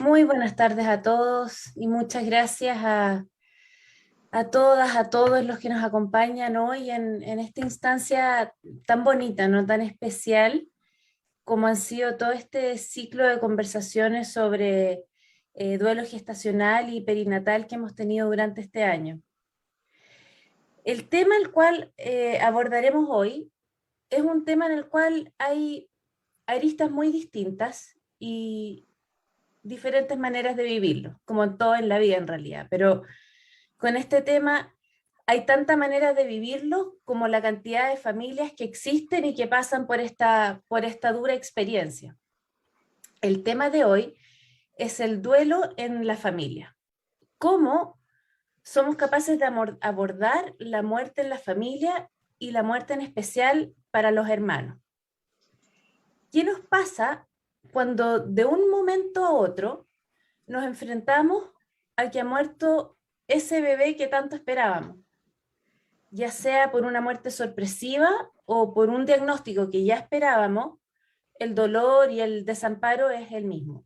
Muy buenas tardes a todos y muchas gracias a todas, a todos los que nos acompañan hoy en esta instancia tan bonita, no tan especial como han sido todo este ciclo de conversaciones sobre duelo gestacional y perinatal que hemos tenido durante este año. El tema el cual abordaremos hoy es un tema en el cual hay aristas muy distintas y diferentes maneras de vivirlo, como en todo en la vida en realidad, pero con este tema hay tanta manera de vivirlo como la cantidad de familias que existen y que pasan por esta dura experiencia. El tema de hoy es el duelo en la familia. ¿Cómo somos capaces de abordar la muerte en la familia y la muerte en especial para los hermanos? ¿Qué nos pasa cuando de un momento a otro nos enfrentamos a que ha muerto ese bebé que tanto esperábamos? Ya sea por una muerte sorpresiva o por un diagnóstico que ya esperábamos, el dolor y el desamparo es el mismo.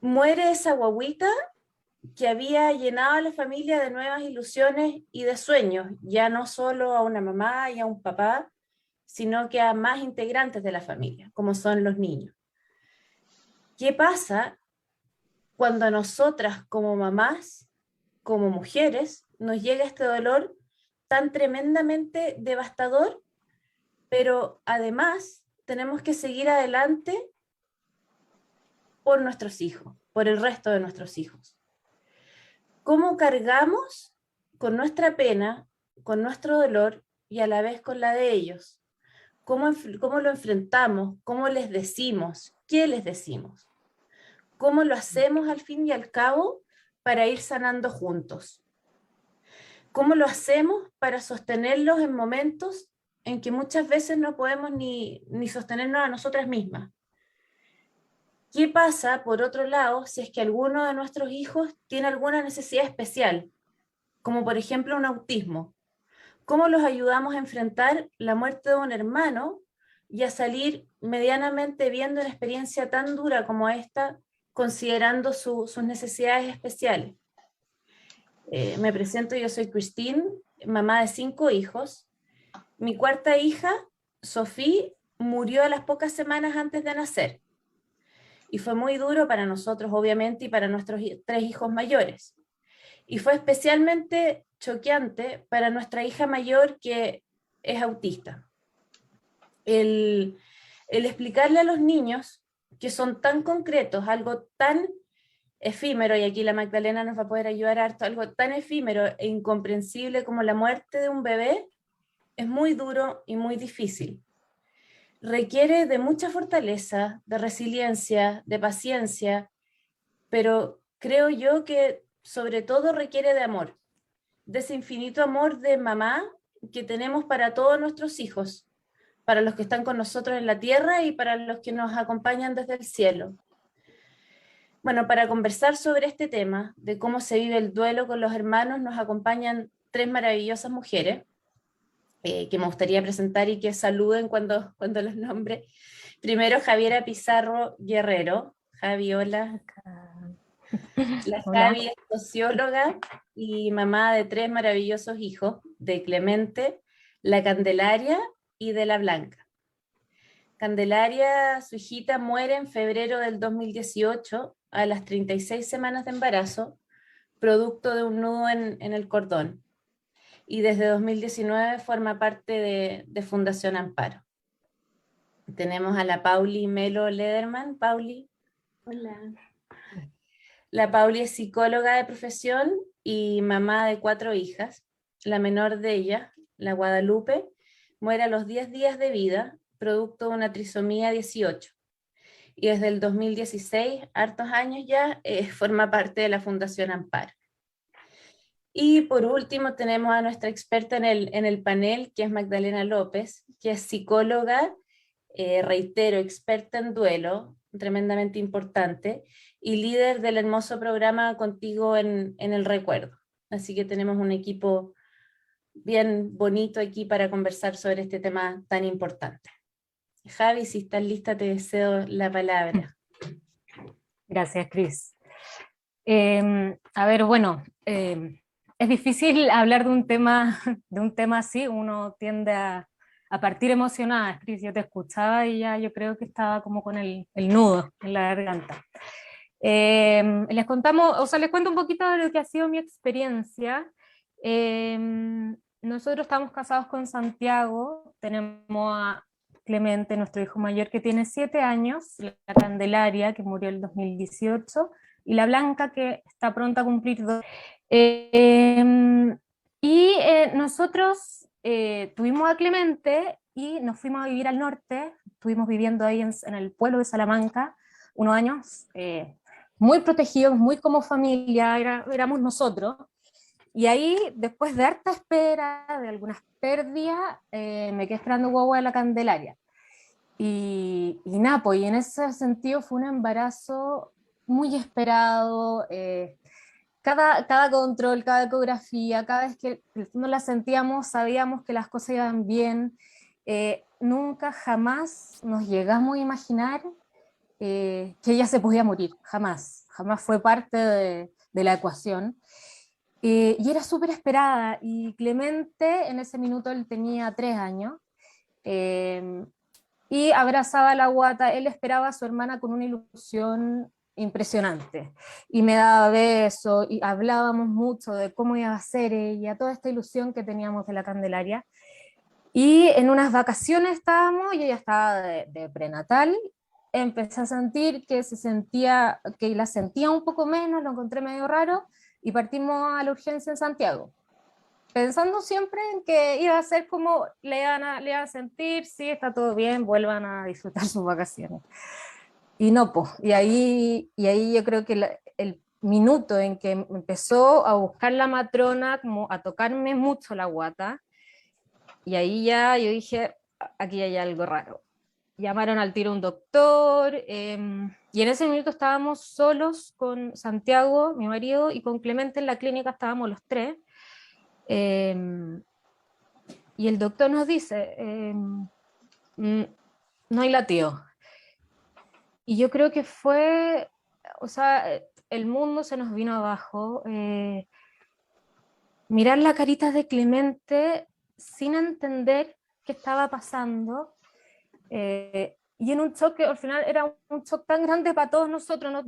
Muere esa guagüita que había llenado a la familia de nuevas ilusiones y de sueños, ya no solo a una mamá y a un papá, sino que a más integrantes de la familia, como son los niños. ¿Qué pasa cuando a nosotras como mamás, como mujeres, nos llega este dolor tan tremendamente devastador, pero además tenemos que seguir adelante por nuestros hijos, por el resto de nuestros hijos? ¿Cómo cargamos con nuestra pena, con nuestro dolor y a la vez con la de ellos? ¿Cómo lo enfrentamos? ¿Cómo les decimos? ¿Qué les decimos? ¿Cómo lo hacemos al fin y al cabo para ir sanando juntos? ¿Cómo lo hacemos para sostenerlos en momentos en que muchas veces no podemos ni sostenernos a nosotras mismas? ¿Qué pasa, por otro lado, si es que alguno de nuestros hijos tiene alguna necesidad especial, como por ejemplo un autismo? ¿Cómo los ayudamos a enfrentar la muerte de un hermano y a salir medianamente viendo una experiencia tan dura como esta, considerando sus necesidades especiales? Me presento, yo soy Christine, mamá de 5 hijos. Mi cuarta hija, Sofía, murió a las pocas semanas antes de nacer. Y fue muy duro para nosotros, obviamente, y para nuestros 3 hijos mayores. Y fue especialmente choqueante para nuestra hija mayor, que es autista. El, el explicarle a los niños que son tan concretos, algo tan efímero, y aquí la Magdalena nos va a poder ayudar harto, algo tan efímero e incomprensible como la muerte de un bebé, es muy duro y muy difícil. Requiere de mucha fortaleza, de resiliencia, de paciencia, pero creo yo que sobre todo requiere de amor, de ese infinito amor de mamá que tenemos para todos nuestros hijos, para los que están con nosotros en la tierra y para los que nos acompañan desde el cielo. Bueno, para conversar sobre este tema, de cómo se vive el duelo con los hermanos, nos acompañan 3 maravillosas mujeres que me gustaría presentar y que saluden cuando los nombre. Primero, Javiera Pizarro Guerrero. Javi, hola. La Hola. Javi es socióloga y mamá de 3 maravillosos hijos, de Clemente, la Candelaria y de la Blanca. Candelaria, su hijita, muere en febrero del 2018 a las 36 semanas de embarazo, producto de un nudo en el cordón. Y desde 2019 forma parte de Fundación Amparo. Tenemos a la Pauli Melo Lederman. Pauli. Hola. La Pauli es psicóloga de profesión y mamá de 4 hijas. La menor de ellas, la Guadalupe, muere a los 10 días de vida, producto de una trisomía 18. Y desde el 2016, hartos años ya, forma parte de la Fundación Amparo. Y por último tenemos a nuestra experta en el panel, que es Magdalena López, que es psicóloga, reitero, experta en duelo, tremendamente importante, y líder del hermoso programa Contigo en el Recuerdo. Así que tenemos un equipo bien bonito aquí para conversar sobre este tema tan importante. Javi, si estás lista, te cedo la palabra. Gracias, Cris. A ver, bueno, es difícil hablar de un tema así, uno tiende a partir emocionada. Cris, yo te escuchaba y ya yo creo que estaba como con el nudo en la garganta. Les contamos, o sea, les cuento un poquito de lo que ha sido mi experiencia. Eh, Nosotros estamos casados con Santiago, tenemos a Clemente, nuestro hijo mayor, que tiene 7 años, la Candelaria, que murió el 2018, y la Blanca, que está pronta a cumplir 2. Nosotros tuvimos a Clemente y nos fuimos a vivir al norte, estuvimos viviendo ahí en el pueblo de Salamanca unos años, muy protegidos, muy como familia, éramos nosotros. Y ahí, después de harta espera, de algunas pérdidas, me quedé esperando guagua de la Candelaria. Y nada, pues, y en ese sentido fue un embarazo muy esperado. Cada control, cada ecografía, cada vez que no la sentíamos, sabíamos que las cosas iban bien. Nunca, jamás nos llegamos a imaginar que ella se podía morir, jamás. Jamás fue parte de la ecuación. Y era súper esperada, y Clemente en ese minuto él tenía 3 años, eh, y abrazaba la guata, él esperaba a su hermana con una ilusión impresionante, y me daba besos, y hablábamos mucho de cómo iba a ser ella, toda esta ilusión que teníamos de la Candelaria, y en unas vacaciones estábamos, y ella estaba de prenatal, empecé a sentir que la sentía un poco menos, lo encontré medio raro, y partimos a la urgencia en Santiago, pensando siempre en que iba a ser como le iban a sentir, sí, está todo bien, vuelvan a disfrutar sus vacaciones. Y no, pues, y ahí yo creo que el minuto en que empezó a buscar la matrona, como a tocarme mucho la guata, y ahí ya yo dije, aquí hay algo raro. Llamaron al tiro un doctor, y en ese minuto estábamos solos con Santiago, mi marido, y con Clemente en la clínica estábamos los tres. Eh, y el doctor nos dice, no hay latido. Y yo creo que fue, o sea, el mundo se nos vino abajo. Mirar la carita de Clemente sin entender qué estaba pasando. Y en un shock que al final era un shock tan grande para todos nosotros,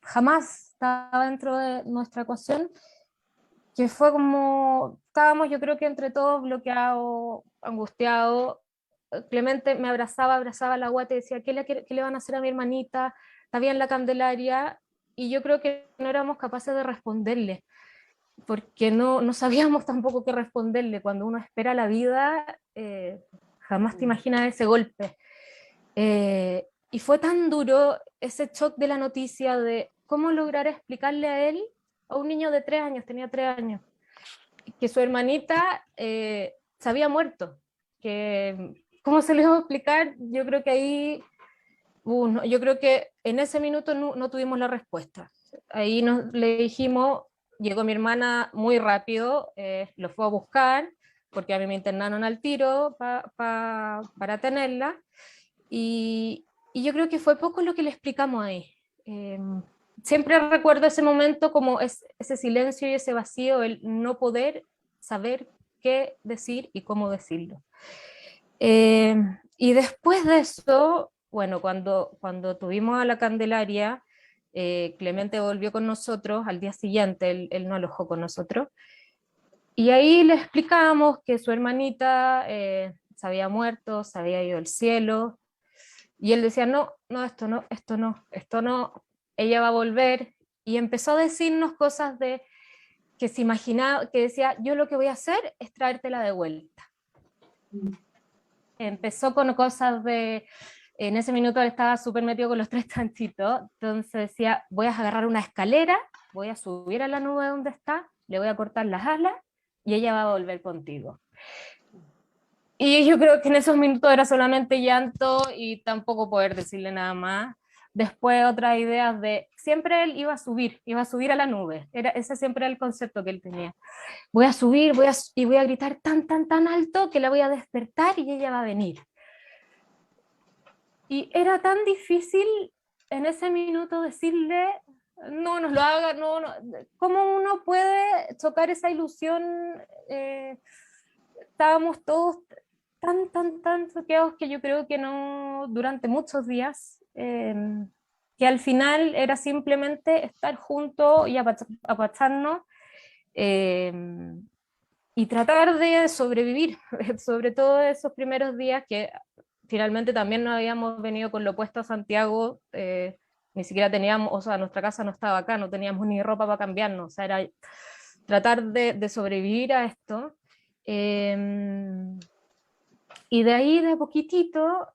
jamás estaba dentro de nuestra ecuación, que fue como, estábamos yo creo que entre todos bloqueados, angustiados. Clemente me abrazaba la guata y decía, ¿qué le van a hacer a mi hermanita? Está bien la Candelaria, y yo creo que no éramos capaces de responderle, porque no sabíamos tampoco qué responderle. Cuando uno espera la vida, jamás te imaginas ese golpe. Y fue tan duro ese shock de la noticia de cómo lograr explicarle a él, a un niño de 3 años, tenía 3 años, que su hermanita se había muerto. ¿Cómo se le iba a explicar? Yo creo que ahí, yo creo que en ese minuto no tuvimos la respuesta. Ahí le dijimos, llegó mi hermana muy rápido, lo fue a buscar, porque a mí me internaron al tiro para tenerla, y yo creo que fue poco lo que le explicamos ahí. Eh, Siempre recuerdo ese momento como ese silencio y ese vacío, el no poder saber qué decir y cómo decirlo. Eh, y después de eso, bueno, cuando tuvimos a la Candelaria, Clemente volvió con nosotros al día siguiente, él no alojó con nosotros, y ahí le explicamos que su hermanita se había muerto, se había ido al cielo, y él decía, no, no, esto no, esto no, esto no, ella va a volver, y empezó a decirnos cosas de que se imaginaba, que decía, yo lo que voy a hacer es traértela de vuelta. Empezó con cosas en ese minuto él estaba súper metido con los 3 chanchitos, entonces decía, voy a agarrar una escalera, voy a subir a la nube donde está, le voy a cortar las alas, y ella va a volver contigo. Y yo creo que en esos minutos era solamente llanto y tampoco poder decirle nada más. Después otras ideas de, siempre él iba a subir a la nube, ese siempre era el concepto que él tenía. Voy a subir, y voy a gritar tan, tan, tan alto que la voy a despertar y ella va a venir. Y era tan difícil en ese minuto decirle, no nos lo haga, no, no, ¿cómo uno puede tocar esa ilusión? Estábamos todos tan choqueados que yo creo que no, durante muchos días, que al final era simplemente estar juntos y apacharnos, eh, y tratar de sobrevivir, sobre todo esos primeros días que finalmente también no habíamos venido con lo opuesto a Santiago, ni siquiera teníamos, o sea, nuestra casa no estaba acá, no teníamos ni ropa para cambiarnos, o sea, era tratar de sobrevivir a esto. Y de ahí, de poquitito,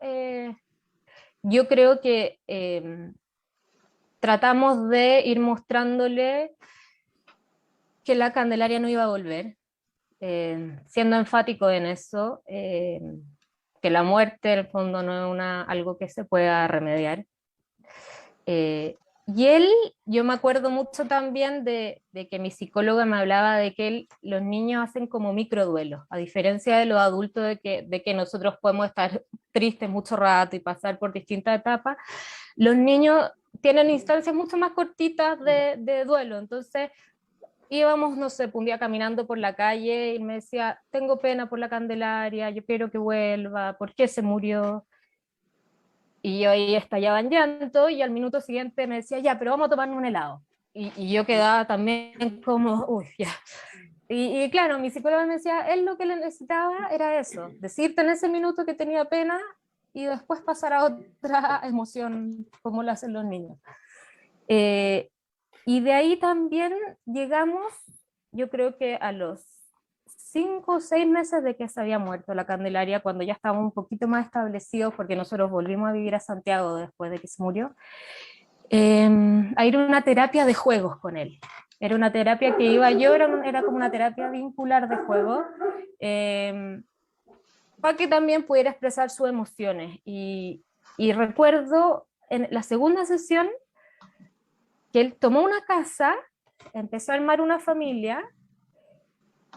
yo creo que tratamos de ir mostrándole que la Candelaria no iba a volver, siendo enfático en eso, que la muerte en el fondo no es algo que se pueda remediar. Y él, yo me acuerdo mucho también de que mi psicóloga me hablaba de que los niños hacen como microduelos, a diferencia de los adultos, de que nosotros podemos estar tristes mucho rato y pasar por distintas etapas, los niños tienen instancias mucho más cortitas de duelo. Entonces íbamos, no sé, un día caminando por la calle y me decía, tengo pena por la Candelaria, yo quiero que vuelva, ¿por qué se murió? Y yo ahí estallaba en llanto y al minuto siguiente me decía, ya, pero vamos a tomarnos un helado. Y yo quedaba también como, uy, ya. Y claro, mi psicóloga me decía, él lo que le necesitaba era eso, decirte en ese minuto que tenía pena y después pasar a otra emoción como lo hacen los niños. Y de ahí también llegamos, yo creo que a los 5 o 6 meses de que se había muerto la Candelaria, cuando ya estábamos un poquito más establecidos, porque nosotros volvimos a vivir a Santiago después de que se murió, a ir a una terapia de juegos con él. Era una terapia que iba yo, era como una terapia vincular de juego, para que también pudiera expresar sus emociones. Y recuerdo en la segunda sesión que él tomó una casa, empezó a armar una familia,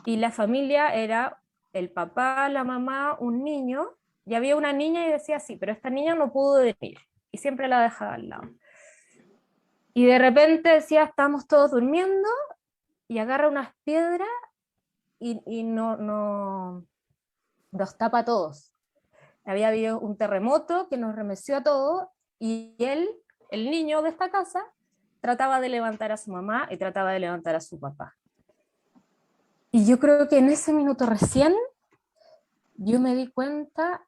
y la familia era el papá, la mamá, un niño, y había una niña y decía, sí, pero esta niña no pudo venir, y siempre la dejaba al lado. Y de repente decía, estamos todos durmiendo, y agarra unas piedras y nos tapa a todos. Había habido un terremoto que nos remeció a todos, y él, el niño de esta casa, trataba de levantar a su mamá y trataba de levantar a su papá. Y yo creo que en ese minuto recién yo me di cuenta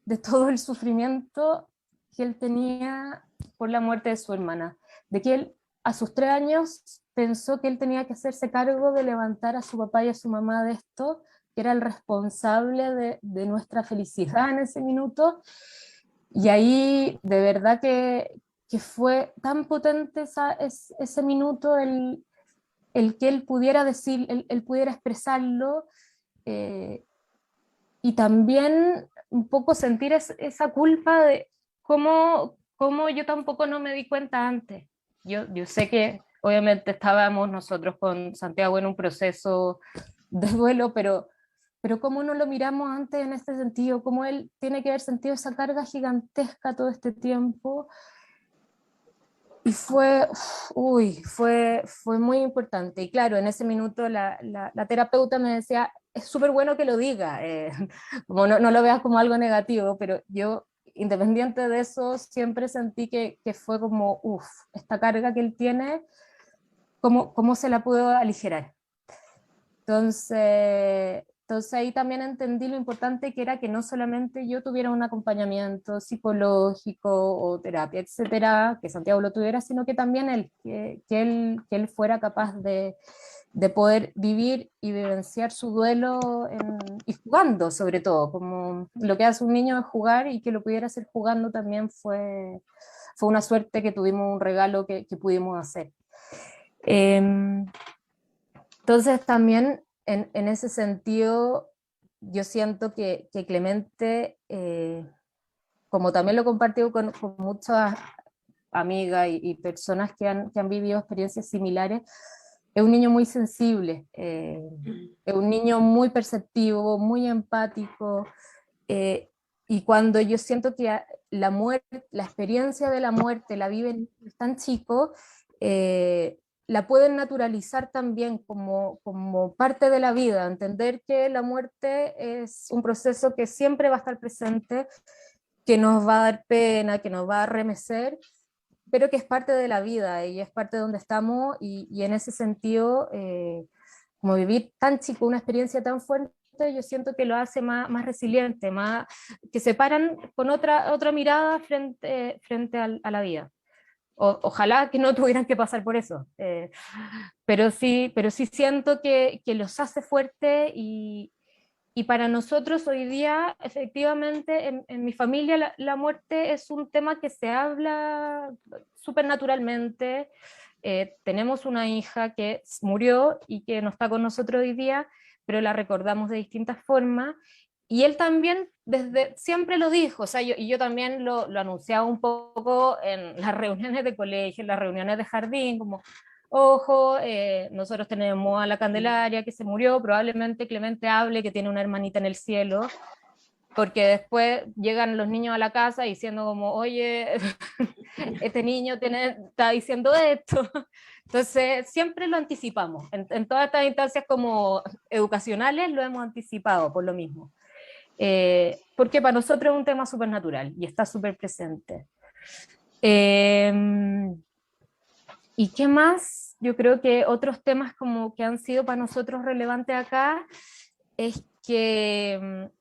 de todo el sufrimiento que él tenía por la muerte de su hermana, de que él a sus 3 años pensó que él tenía que hacerse cargo de levantar a su papá y a su mamá de esto, que era el responsable de nuestra felicidad en ese minuto, y ahí de verdad que fue tan potente ese minuto, el que él pudiera decir, él pudiera expresarlo, eh, y también un poco sentir esa culpa de cómo yo tampoco no me di cuenta antes. Yo sé que obviamente estábamos nosotros con Santiago en un proceso de duelo, pero cómo no lo miramos antes en este sentido, cómo él tiene que haber sentido esa carga gigantesca todo este tiempo. Y fue muy importante. Y claro, en ese minuto la terapeuta me decía, es súper bueno que lo diga, como no lo veas como algo negativo, pero yo, independiente de eso, siempre sentí que fue como, esta carga que él tiene, ¿cómo se la puedo aligerar? Entonces ahí también entendí lo importante que era que no solamente yo tuviera un acompañamiento psicológico o terapia, etcétera, que Santiago lo tuviera, sino que también él, que él fuera capaz de poder vivir y vivenciar su duelo y jugando, sobre todo, como lo que hace un niño es jugar, y que lo pudiera hacer jugando también fue una suerte, que tuvimos un regalo que pudimos hacer. Entonces también en ese sentido yo siento que Clemente, como también lo he compartido con muchas amigas y personas que han vivido experiencias similares, es un niño muy sensible, es un niño muy perceptivo, muy empático, y cuando yo siento que la muerte, la experiencia de la muerte la viven tan chicos, la pueden naturalizar también como parte de la vida, entender que la muerte es un proceso que siempre va a estar presente, que nos va a dar pena, que nos va a remecer, pero que es parte de la vida y es parte de donde estamos, y en ese sentido, como vivir tan chico una experiencia tan fuerte, yo siento que lo hace más resiliente, más, que se paran con otra mirada frente a la vida. Ojalá que no tuvieran que pasar por eso, pero sí siento que los hace fuerte, y para nosotros hoy día, efectivamente, en mi familia la muerte es un tema que se habla súper naturalmente. Tenemos una hija que murió y que no está con nosotros hoy día, pero la recordamos de distintas formas. Y él también desde siempre lo dijo, o sea, y yo también lo anunciaba un poco en las reuniones de colegio, en las reuniones de jardín, como, ojo, nosotros tenemos a la Candelaria que se murió, probablemente Clemente hable que tiene una hermanita en el cielo, porque después llegan los niños a la casa diciendo como, oye, este niño está diciendo esto. Entonces, siempre lo anticipamos. En todas estas instancias como educacionales lo hemos anticipado por lo mismo. Porque para nosotros es un tema súper natural y está súper presente. ¿Y qué más? Yo creo que otros temas como que han sido para nosotros relevantes acá es que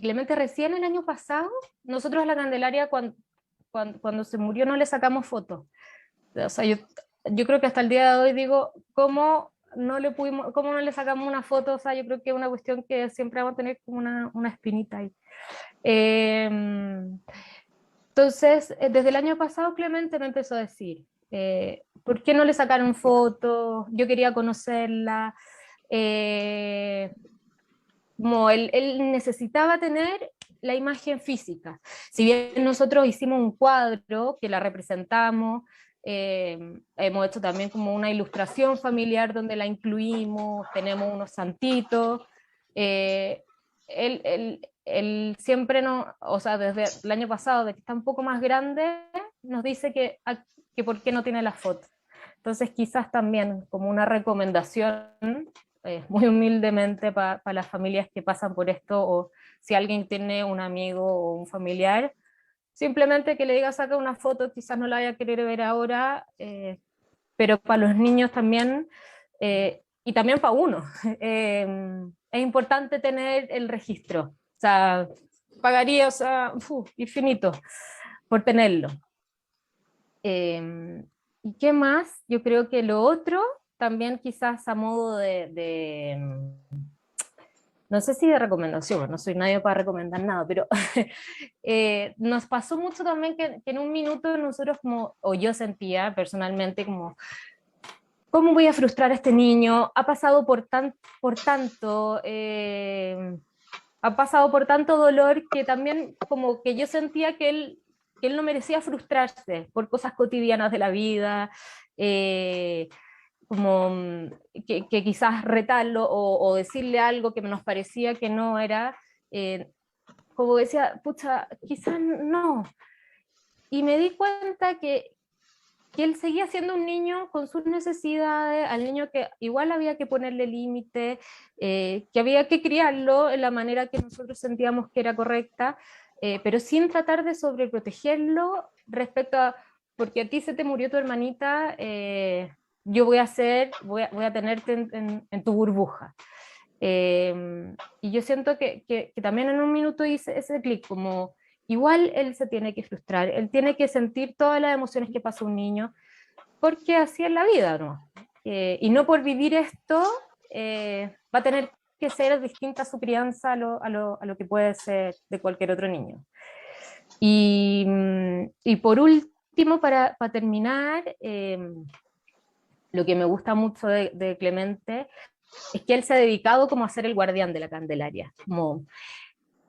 Clemente recién el año pasado, nosotros a la Candelaria cuando se murió no le sacamos fotos. O sea, yo creo que hasta el día de hoy digo, ¿cómo no le sacamos una foto? O sea, yo creo que es una cuestión que siempre vamos a tener como una espinita ahí. Entonces, desde el año pasado Clemente me empezó a decir, ¿por qué no le sacaron fotos? Yo quería conocerla. Como él necesitaba tener la imagen física. Si bien nosotros hicimos un cuadro que la representamos, hemos hecho también como una ilustración familiar donde la incluimos, tenemos unos santitos. eh, él siempre no, o sea, desde el año pasado, de que está un poco más grande, nos dice que por qué no tiene la foto. Entonces quizás también como una recomendación, muy humildemente para las familias que pasan por esto, o si alguien tiene un amigo o un familiar, simplemente que le diga saca una foto, quizás no la vaya a querer ver ahora, pero para los niños también, y también para uno, es importante tener el registro. O sea, pagaría, o sea, infinito por tenerlo. ¿Y qué más? Yo creo que lo otro, también quizás a modo no sé si de recomendación, no soy nadie para recomendar nada, pero nos pasó mucho también que en un minuto nosotros como, o yo sentía personalmente como, ¿cómo voy a frustrar a este niño? Ha pasado por tanto, ha pasado por tanto dolor, que también como que yo sentía que él no merecía frustrarse por cosas cotidianas de la vida, como que quizás retarlo o decirle algo que nos parecía que no era, como decía, pucha, quizás no. Y me di cuenta que él seguía siendo un niño con sus necesidades, al niño que igual había que ponerle límite, que había que criarlo en la manera que nosotros sentíamos que era correcta, pero sin tratar de sobreprotegerlo respecto a, porque a ti se te murió tu hermanita, yo voy a tenerte en tu burbuja. Y yo siento que también en un minuto hice ese clic, como igual él se tiene que frustrar, él tiene que sentir todas las emociones que pasa un niño, porque así es la vida, ¿no? Y no por vivir esto va a tener que ser distinta su crianza a lo que puede ser de cualquier otro niño. Y por último, para terminar, lo que me gusta mucho de Clemente es que él se ha dedicado como a ser el guardián de la Candelaria. Como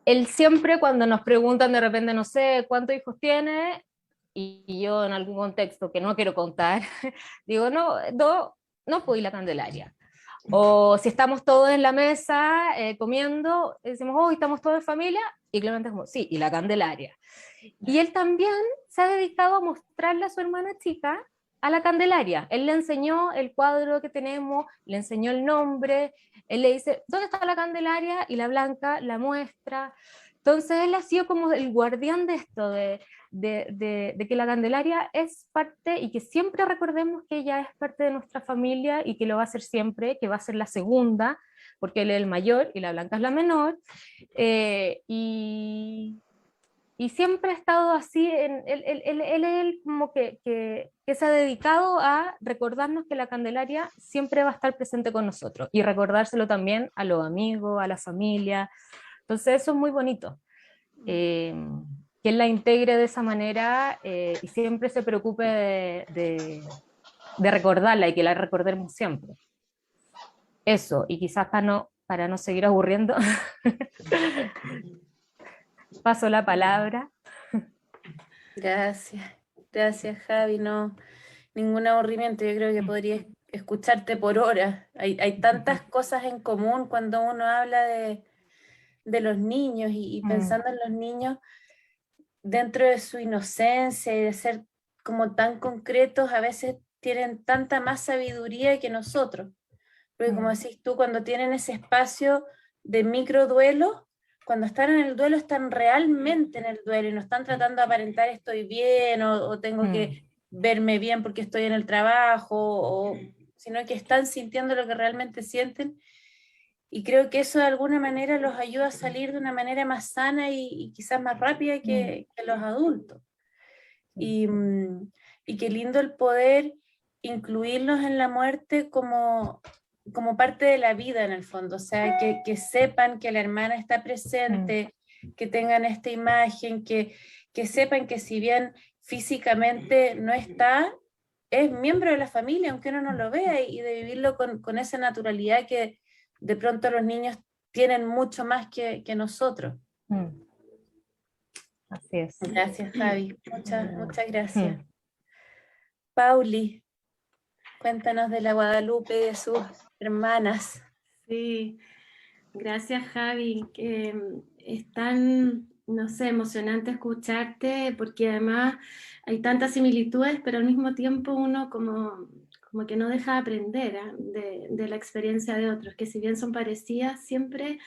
él siempre cuando nos preguntan de repente, no sé, ¿cuántos hijos tiene? Y yo en algún contexto que no quiero contar, digo, no, no, no fui la Candelaria. O si estamos todos en la mesa comiendo, decimos, oh, estamos todos en familia, y Clemente es como, sí, y la Candelaria. Y él también se ha dedicado a mostrarle a su hermana chica a la Candelaria. Él le enseñó el cuadro que tenemos, le enseñó el nombre, él le dice, ¿dónde está la Candelaria? Y la Blanca la muestra. Entonces él ha sido como el guardián de esto, de que la Candelaria es parte, y que siempre recordemos que ella es parte de nuestra familia, y que lo va a ser siempre, que va a ser la segunda, porque él es el mayor y la Blanca es la menor, y siempre ha estado así, él como que se ha dedicado a recordarnos que la Candelaria siempre va a estar presente con nosotros, y recordárselo también a los amigos, a la familia. Entonces eso es muy bonito, que él la integre de esa manera, y siempre se preocupe de recordarla, y que la recordemos siempre. Eso, y quizás para no seguir aburriendo, paso la palabra. Gracias, gracias Javi, no, ningún aburrimiento, yo creo que podría escucharte por horas. Hay tantas cosas en común cuando uno habla de los niños y pensando en los niños dentro de su inocencia y de ser como tan concretos, a veces tienen tanta más sabiduría que nosotros. Porque como decís tú, cuando tienen ese espacio de micro duelo, cuando están en el duelo están realmente en el duelo y no están tratando de aparentar estoy bien o tengo que verme bien porque estoy en el trabajo, sino que están sintiendo lo que realmente sienten. Y creo que eso de alguna manera los ayuda a salir de una manera más sana y quizás más rápida que los adultos. Y, y qué lindo el poder incluirlos en la muerte como parte de la vida en el fondo, o sea, que sepan que la hermana está presente, que tengan esta imagen, que sepan que si bien físicamente no está, es miembro de la familia, aunque uno no lo vea, y de vivirlo con esa naturalidad que de pronto los niños tienen mucho más que nosotros. Así es. Gracias, Javi. Muchas gracias. Pauli, cuéntanos de la Guadalupe y de sus hermanas. Sí, gracias Javi, que es tan, no sé, emocionante escucharte, porque además hay tantas similitudes, pero al mismo tiempo uno como que no deja de aprender de la experiencia de otros, que si bien son parecidas, siempre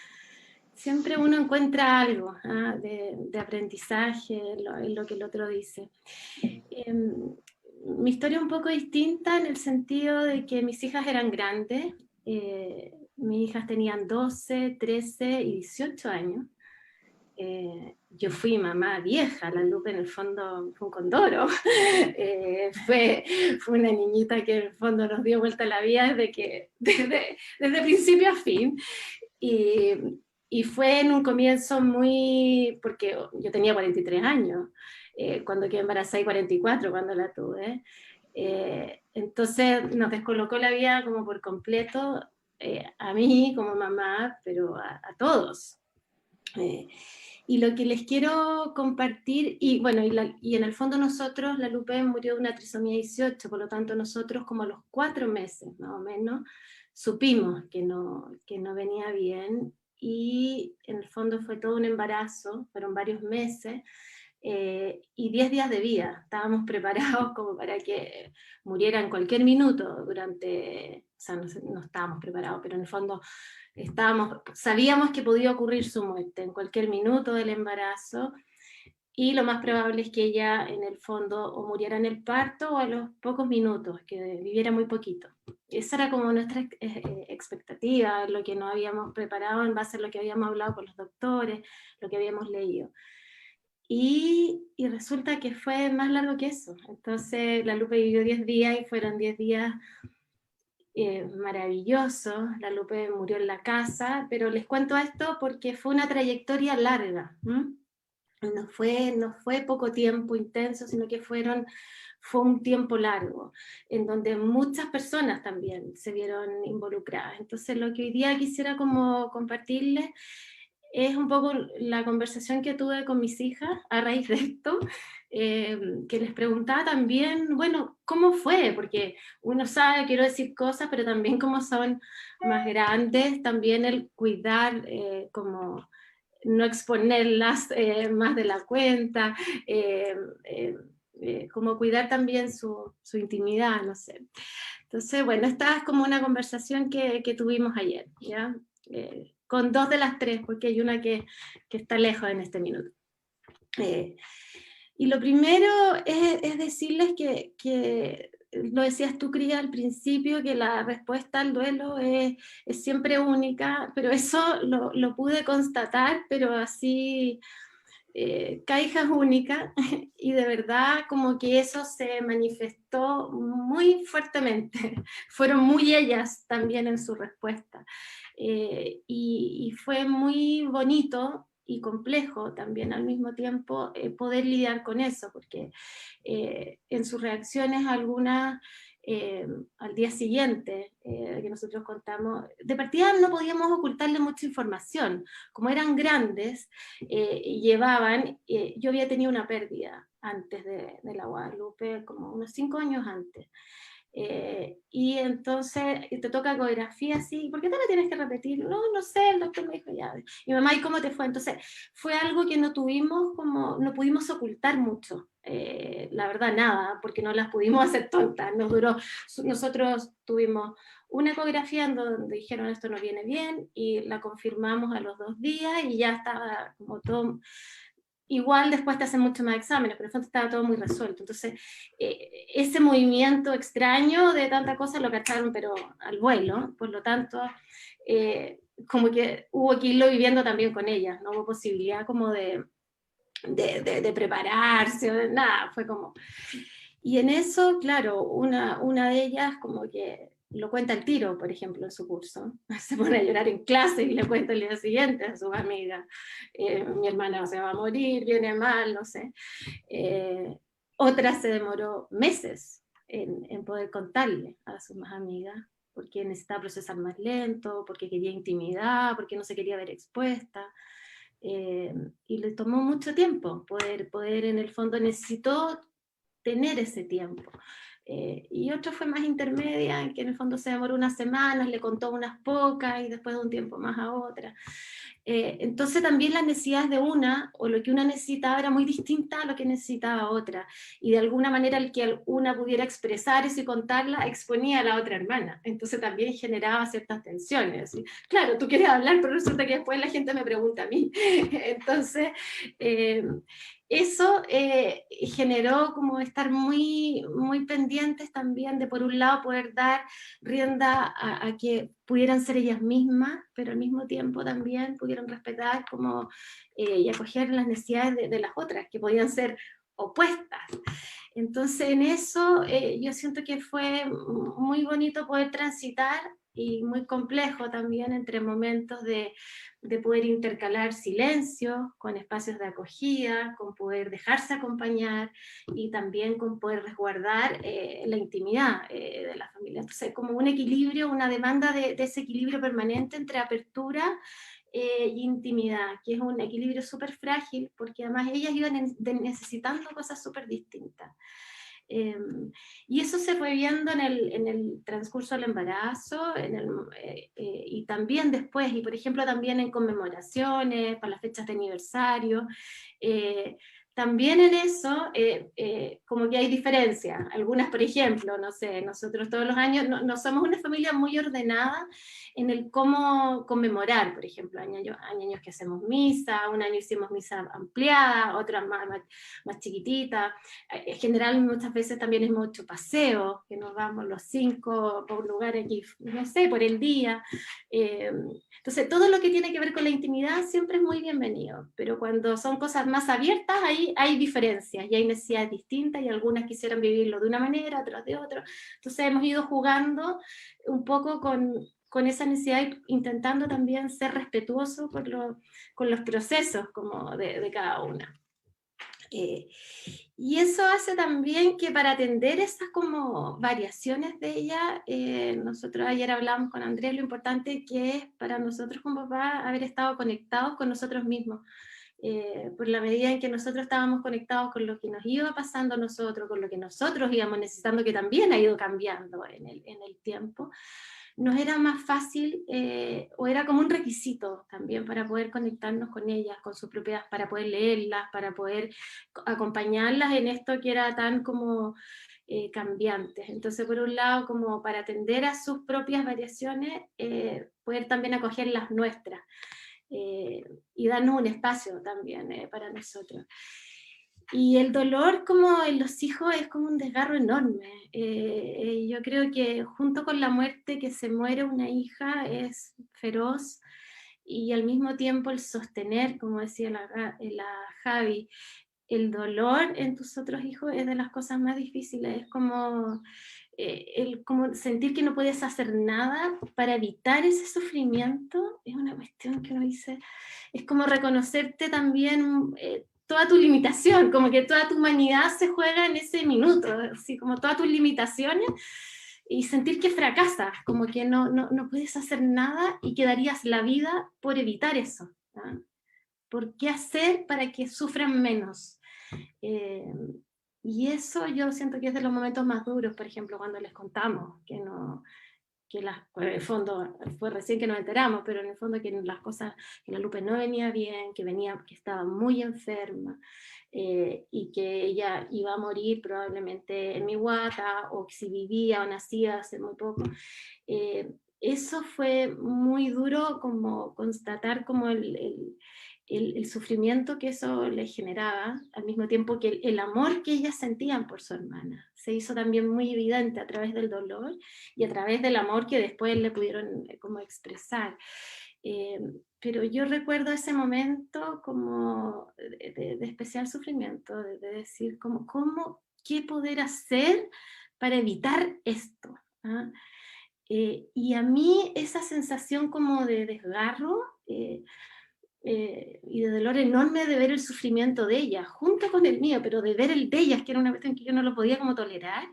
uno encuentra algo de aprendizaje en lo que el otro dice. Mi historia es un poco distinta en el sentido de que mis hijas eran grandes. Mis hijas tenían 12, 13 y 18 años. Yo fui mamá vieja, la Lupe en el fondo fue un condoro. Fue una niñita que en el fondo nos dio vuelta a la vida desde principio a fin. Y fue en un comienzo porque yo tenía 43 años, cuando quedé embarazada, y 44 cuando la tuve. Entonces nos descolocó la vida como por completo, a mí como mamá, pero a todos. Y lo que les quiero compartir, y bueno, y en el fondo nosotros, la Lupe murió de una trisomía 18, por lo tanto nosotros como a los 4 meses más o menos, supimos que no venía bien, y en el fondo fue todo un embarazo, fueron varios meses, y 10 días de vida. Estábamos preparados como para que muriera en cualquier minuto o sea, no estábamos preparados, pero en el fondo sabíamos que podía ocurrir su muerte en cualquier minuto del embarazo, y lo más probable es que ella en el fondo o muriera en el parto o a los pocos minutos, que viviera muy poquito. Esa era como nuestra expectativa, lo que nos habíamos preparado en base a lo que habíamos hablado con los doctores, lo que habíamos leído. Y resulta que fue más largo que eso. Entonces la Lupe vivió 10 días y fueron 10 días maravillosos. La Lupe murió en la casa, pero les cuento esto porque fue una trayectoria larga. No fue poco tiempo intenso, sino que fue un tiempo largo, en donde muchas personas también se vieron involucradas. Entonces lo que hoy día quisiera como compartirles es un poco la conversación que tuve con mis hijas a raíz de esto, que les preguntaba también, bueno, ¿cómo fue? Porque uno sabe, quiero decir cosas, pero también como son más grandes, también el cuidar, como no exponerlas más de la cuenta, eh, eh, como cuidar también su intimidad, no sé. Entonces, bueno, esta es como una conversación que tuvimos ayer, ¿ya? Con 2 de las 3, porque hay una que está lejos en este minuto. Y lo primero es decirles que lo decías tú, Cría, al principio, que la respuesta al duelo es siempre única, pero eso lo pude constatar, pero así, Caija es única, y de verdad como que eso se manifestó muy fuertemente. Fueron muy ellas también en su respuesta. Y fue muy bonito y complejo también al mismo tiempo poder lidiar con eso, porque en sus reacciones algunas al día siguiente que nosotros contamos, de partida no podíamos ocultarle mucha información, como eran grandes, llevaban, yo había tenido una pérdida antes de la Guadalupe, como unos 5 años antes. Y entonces te toca ecografía, sí, ¿por qué te la tienes que repetir? No, no sé, el doctor me dijo ya. Y mamá, ¿y cómo te fue? Entonces fue algo que no tuvimos como, no pudimos ocultar mucho, la verdad nada, porque no las pudimos hacer tontas, nos duró, nosotros tuvimos una ecografía en donde dijeron esto no viene bien, y la confirmamos a los 2 días, y ya estaba como todo. Igual después te hacen muchos más exámenes, pero en el fondo estaba todo muy resuelto. Entonces, ese movimiento extraño de tanta cosa lo cacharon, pero al vuelo. Por lo tanto, como que hubo que irlo viviendo también con ella. No hubo posibilidad como de prepararse, o de nada. Fue como... Y en eso, claro, una de ellas como que lo cuenta al tiro, por ejemplo, en su curso. Se pone a llorar en clase y le cuenta el día siguiente a sus amigas, mi hermana se va a morir, viene mal, no sé. Otra se demoró meses en poder contarle a sus más amigas, porque necesitaba procesar más lento, porque quería intimidad, porque no se quería ver expuesta. Y le tomó mucho tiempo poder en el fondo necesitó tener ese tiempo. Y otra fue más intermedia, en que en el fondo se demoró unas semanas, le contó unas pocas y después de un tiempo más a otra. Entonces también las necesidades de una, o lo que una necesitaba era muy distinta a lo que necesitaba otra, y de alguna manera el que una pudiera expresar eso y contarla exponía a la otra hermana, entonces también generaba ciertas tensiones. ¿Sí? Claro, tú quieres hablar, pero resulta que después la gente me pregunta a mí. Entonces, eso generó como estar muy, muy pendientes también de, por un lado, poder dar rienda a que pudieran ser ellas mismas, pero al mismo tiempo también pudieran respetar como, y acoger las necesidades de las otras, que podían ser opuestas. Entonces en eso yo siento que fue muy bonito poder transitar, y muy complejo también, entre momentos de poder intercalar silencio con espacios de acogida, con poder dejarse acompañar, y también con poder resguardar la intimidad de la familia. Entonces, como un equilibrio, una demanda de ese equilibrio permanente entre apertura y intimidad, que es un equilibrio súper frágil, porque además ellas iban necesitando cosas súper distintas. Y eso se fue viendo en el transcurso del embarazo, y también después, y por ejemplo también en conmemoraciones, para las fechas de aniversario. También en eso, como que hay diferencias. Algunas, por ejemplo, no sé, nosotros todos los años no somos una familia muy ordenada en el cómo conmemorar. Por ejemplo, hay años que hacemos misa, un año hicimos misa ampliada, otras más chiquitita. En general, muchas veces también es mucho paseo, que nos vamos los 5 por un lugar aquí, no sé, por el día. Entonces, todo lo que tiene que ver con la intimidad siempre es muy bienvenido, pero cuando son cosas más abiertas, ahí hay diferencias y hay necesidades distintas, y algunas quisieran vivirlo de una manera, otras de otra. Entonces, hemos ido jugando un poco con esa necesidad, intentando también ser respetuosos con los procesos como de cada una. Y eso hace también que para atender esas como variaciones de ella, nosotros ayer hablamos con Andrés lo importante que es para nosotros como papá haber estado conectados con nosotros mismos. Por la medida en que nosotros estábamos conectados con lo que nos iba pasando a nosotros, con lo que nosotros íbamos necesitando, que también ha ido cambiando en el tiempo, nos era más fácil, o era como un requisito también para poder conectarnos con ellas, con sus propiedades, para poder leerlas, para poder acompañarlas en esto que era tan como cambiantes. Entonces, por un lado, como para atender a sus propias variaciones, poder también acoger las nuestras. Y darnos un espacio también para nosotros. Y el dolor como en los hijos es como un desgarro enorme. Yo creo que junto con la muerte, que se muere una hija es feroz, y al mismo tiempo el sostener, como decía la Javi, el dolor en tus otros hijos es de las cosas más difíciles. Es como como sentir que no puedes hacer nada para evitar ese sufrimiento, es una cuestión que uno dice, es como reconocerte también toda tu limitación, como que toda tu humanidad se juega en ese minuto, así como todas tus limitaciones, y sentir que fracasas, como que no puedes hacer nada y que darías la vida por evitar eso, ¿no? ¿Por qué hacer para que sufran menos? Y eso yo siento que es de los momentos más duros, por ejemplo, cuando les contamos que no, en el fondo fue recién que nos enteramos, pero en el fondo que las cosas, que la Lupe no venía bien, que estaba muy enferma, y que ella iba a morir probablemente en mi guata, o que si vivía o nacía hace muy poco. Eso fue muy duro, como constatar como el sufrimiento que eso le generaba, al mismo tiempo que el amor que ellas sentían por su hermana. Se hizo también muy evidente a través del dolor y a través del amor que después le pudieron como expresar. Pero yo recuerdo ese momento como de especial sufrimiento, de decir qué poder hacer para evitar esto, ¿ah? Y a mí esa sensación como de desgarro y de dolor enorme de ver el sufrimiento de ella, junto con el mío, pero de ver el de ellas, que era una cuestión que yo no lo podía como tolerar,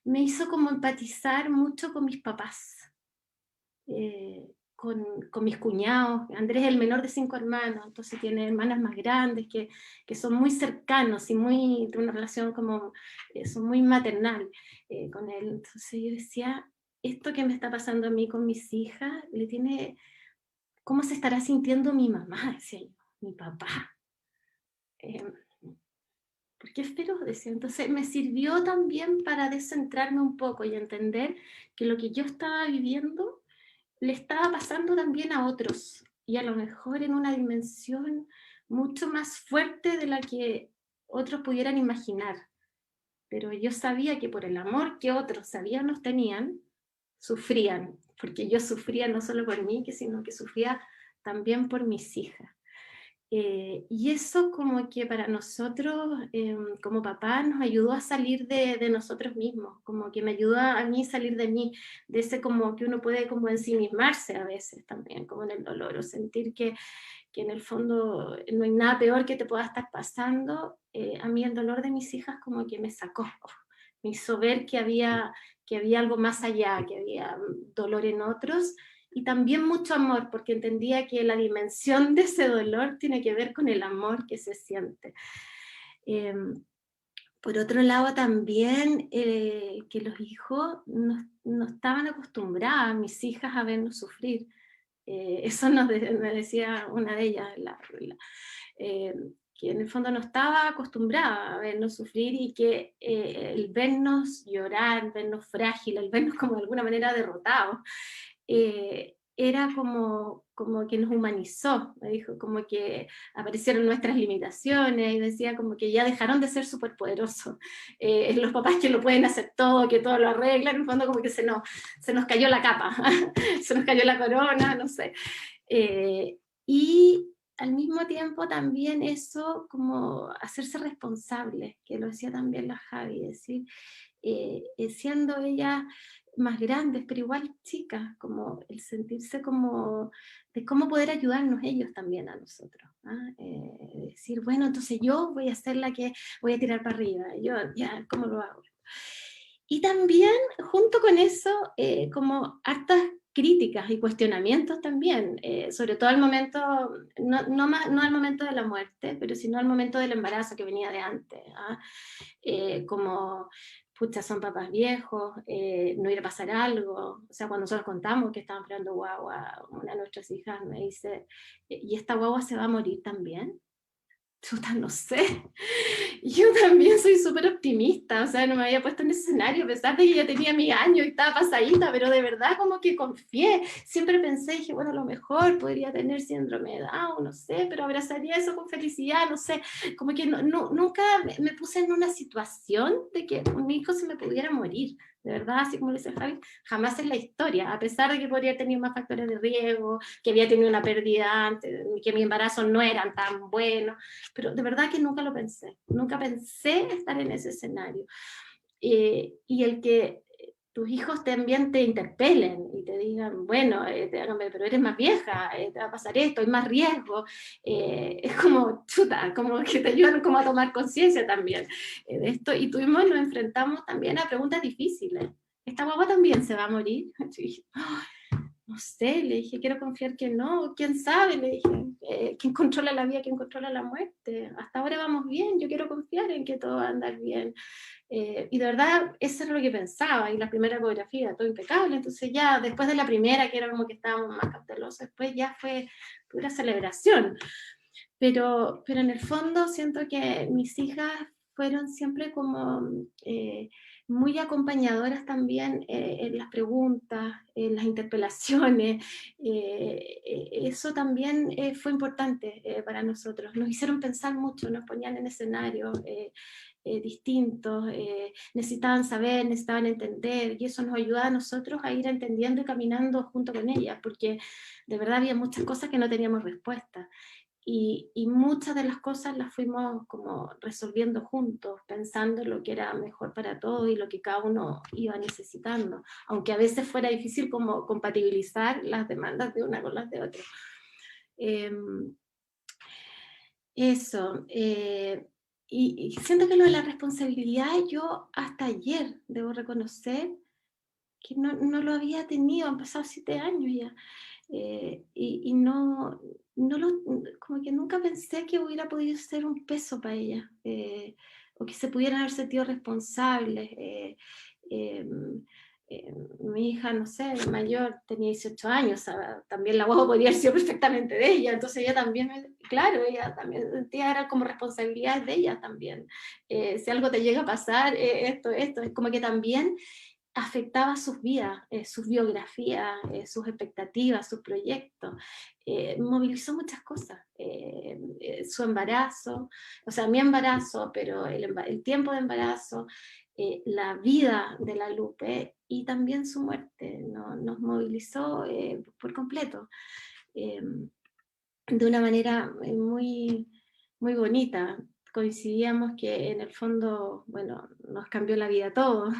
me hizo como empatizar mucho con mis papás, con mis cuñados. Andrés es el menor de 5 hermanos, entonces tiene hermanas más grandes que son muy cercanos y de una relación como, son muy maternal con él. Entonces yo decía, esto que me está pasando a mí con mis hijas, ¿cómo se estará sintiendo mi mamá? Decía yo, mi papá. ¿Por qué es feroz? Decía. Entonces me sirvió también para descentrarme un poco y entender que lo que yo estaba viviendo le estaba pasando también a otros, y a lo mejor en una dimensión mucho más fuerte de la que otros pudieran imaginar. Pero yo sabía que por el amor que otros sabían nos tenían, sufrían, porque yo sufría no solo por mí, sino que sufría también por mis hijas. Y eso como que para nosotros, como papá, nos ayudó a salir de nosotros mismos, como que me ayudó a mí salir de mí, de ese como que uno puede como ensimismarse a veces también, como en el dolor, o sentir que en el fondo no hay nada peor que te pueda estar pasando. A mí el dolor de mis hijas como que me sacó, me hizo ver que había algo más allá, que había dolor en otros, y también mucho amor, porque entendía que la dimensión de ese dolor tiene que ver con el amor que se siente. Por otro lado también que los hijos no estaban acostumbradas, mis hijas, a vernos sufrir. Eso me decía una de ellas, que en el fondo no estaba acostumbrada a vernos sufrir, y que el vernos llorar, vernos frágil, el vernos como de alguna manera derrotados, era como que nos humanizó, me dijo, como que aparecieron nuestras limitaciones, y decía como que ya dejaron de ser superpoderosos, los papás que lo pueden hacer todo, que todo lo arreglan, en el fondo como que se nos cayó la capa, se nos cayó la corona, no sé. Y al mismo tiempo también eso, como hacerse responsable, que lo decía también la Javi, decir, siendo ella más grandes, pero igual chicas, como el sentirse como de cómo poder ayudarnos ellos también a nosotros. ¿Ah? Decir, bueno, entonces yo voy a ser la que voy a tirar para arriba, yo ya, ¿cómo lo hago? Y también, junto con eso, como hartas críticas y cuestionamientos también, sobre todo al momento, no al momento de la muerte, pero sino al momento del embarazo que venía de antes. ¿Ah? Como, pucha, son papás viejos, no iba a pasar algo. O sea, cuando nosotros contamos que estaban esperando guagua, una de nuestras hijas me dice, ¿y esta guagua se va a morir también? Chuta, no sé. Yo también soy súper optimista, o sea, no me había puesto en ese escenario, a pesar de que ya tenía mi año y estaba pasadita, pero de verdad como que confié. Siempre pensé, dije, bueno, a lo mejor podría tener síndrome de Down, no sé, pero abrazaría eso con felicidad, no sé. Como que nunca me puse en una situación de que mi hijo se me pudiera morir. De verdad, así como le dice Javi, jamás en la historia, a pesar de que podría tener más factores de riesgo, que había tenido una pérdida antes, que mi embarazo no eran tan buenos, pero de verdad que nunca lo pensé, nunca pensé estar en ese escenario. Y el que tus hijos también te interpelen y te digan, bueno, pero eres más vieja, te va a pasar esto, hay más riesgo, es como chuta, como que te ayudan como a tomar conciencia también de esto, y tuvimos, nos enfrentamos también a preguntas difíciles. ¿Esta guagua también se va a morir? Yo dije, no sé, le dije, quiero confiar que no, quién sabe, le dije, ¿quién controla la vida, quién controla la muerte? Hasta ahora vamos bien, yo quiero confiar en que todo va a andar bien. Y de verdad, eso es lo que pensaba, y la primera ecografía, todo impecable, entonces ya después de la primera, que era como que estábamos más cautelosos, después ya fue pura celebración. Pero en el fondo siento que mis hijas fueron siempre como muy acompañadoras también en las preguntas, en las interpelaciones. Eso también fue importante para nosotros. Nos hicieron pensar mucho, nos ponían en escenarios distintos, necesitaban saber, necesitaban entender, y eso nos ayudaba a nosotros a ir entendiendo y caminando junto con ellas, porque de verdad había muchas cosas que no teníamos respuesta. Y muchas de las cosas las fuimos como resolviendo juntos, pensando en lo que era mejor para todos y lo que cada uno iba necesitando, aunque a veces fuera difícil como compatibilizar las demandas de una con las de otra. Eso, y siento que lo de la responsabilidad yo hasta ayer, debo reconocer, que no lo había tenido, han pasado 7 años ya. Y como que nunca pensé que hubiera podido ser un peso para ella, o que se pudieran haber sentido responsables. Mi hija, no sé, mayor, tenía 18 años, o sea, también la guagua podría haber sido perfectamente de ella, entonces ella también, claro, ella también sentía, era como responsabilidad de ella también. Si algo te llega a pasar, esto, es como que también afectaba sus vidas, sus biografías, sus expectativas, sus proyectos. Movilizó muchas cosas. Su embarazo, o sea, mi embarazo, pero el tiempo de embarazo, la vida de la Lupe y también su muerte, ¿no? Nos movilizó por completo, de una manera muy, muy bonita. Coincidíamos que en el fondo, bueno, nos cambió la vida a todos,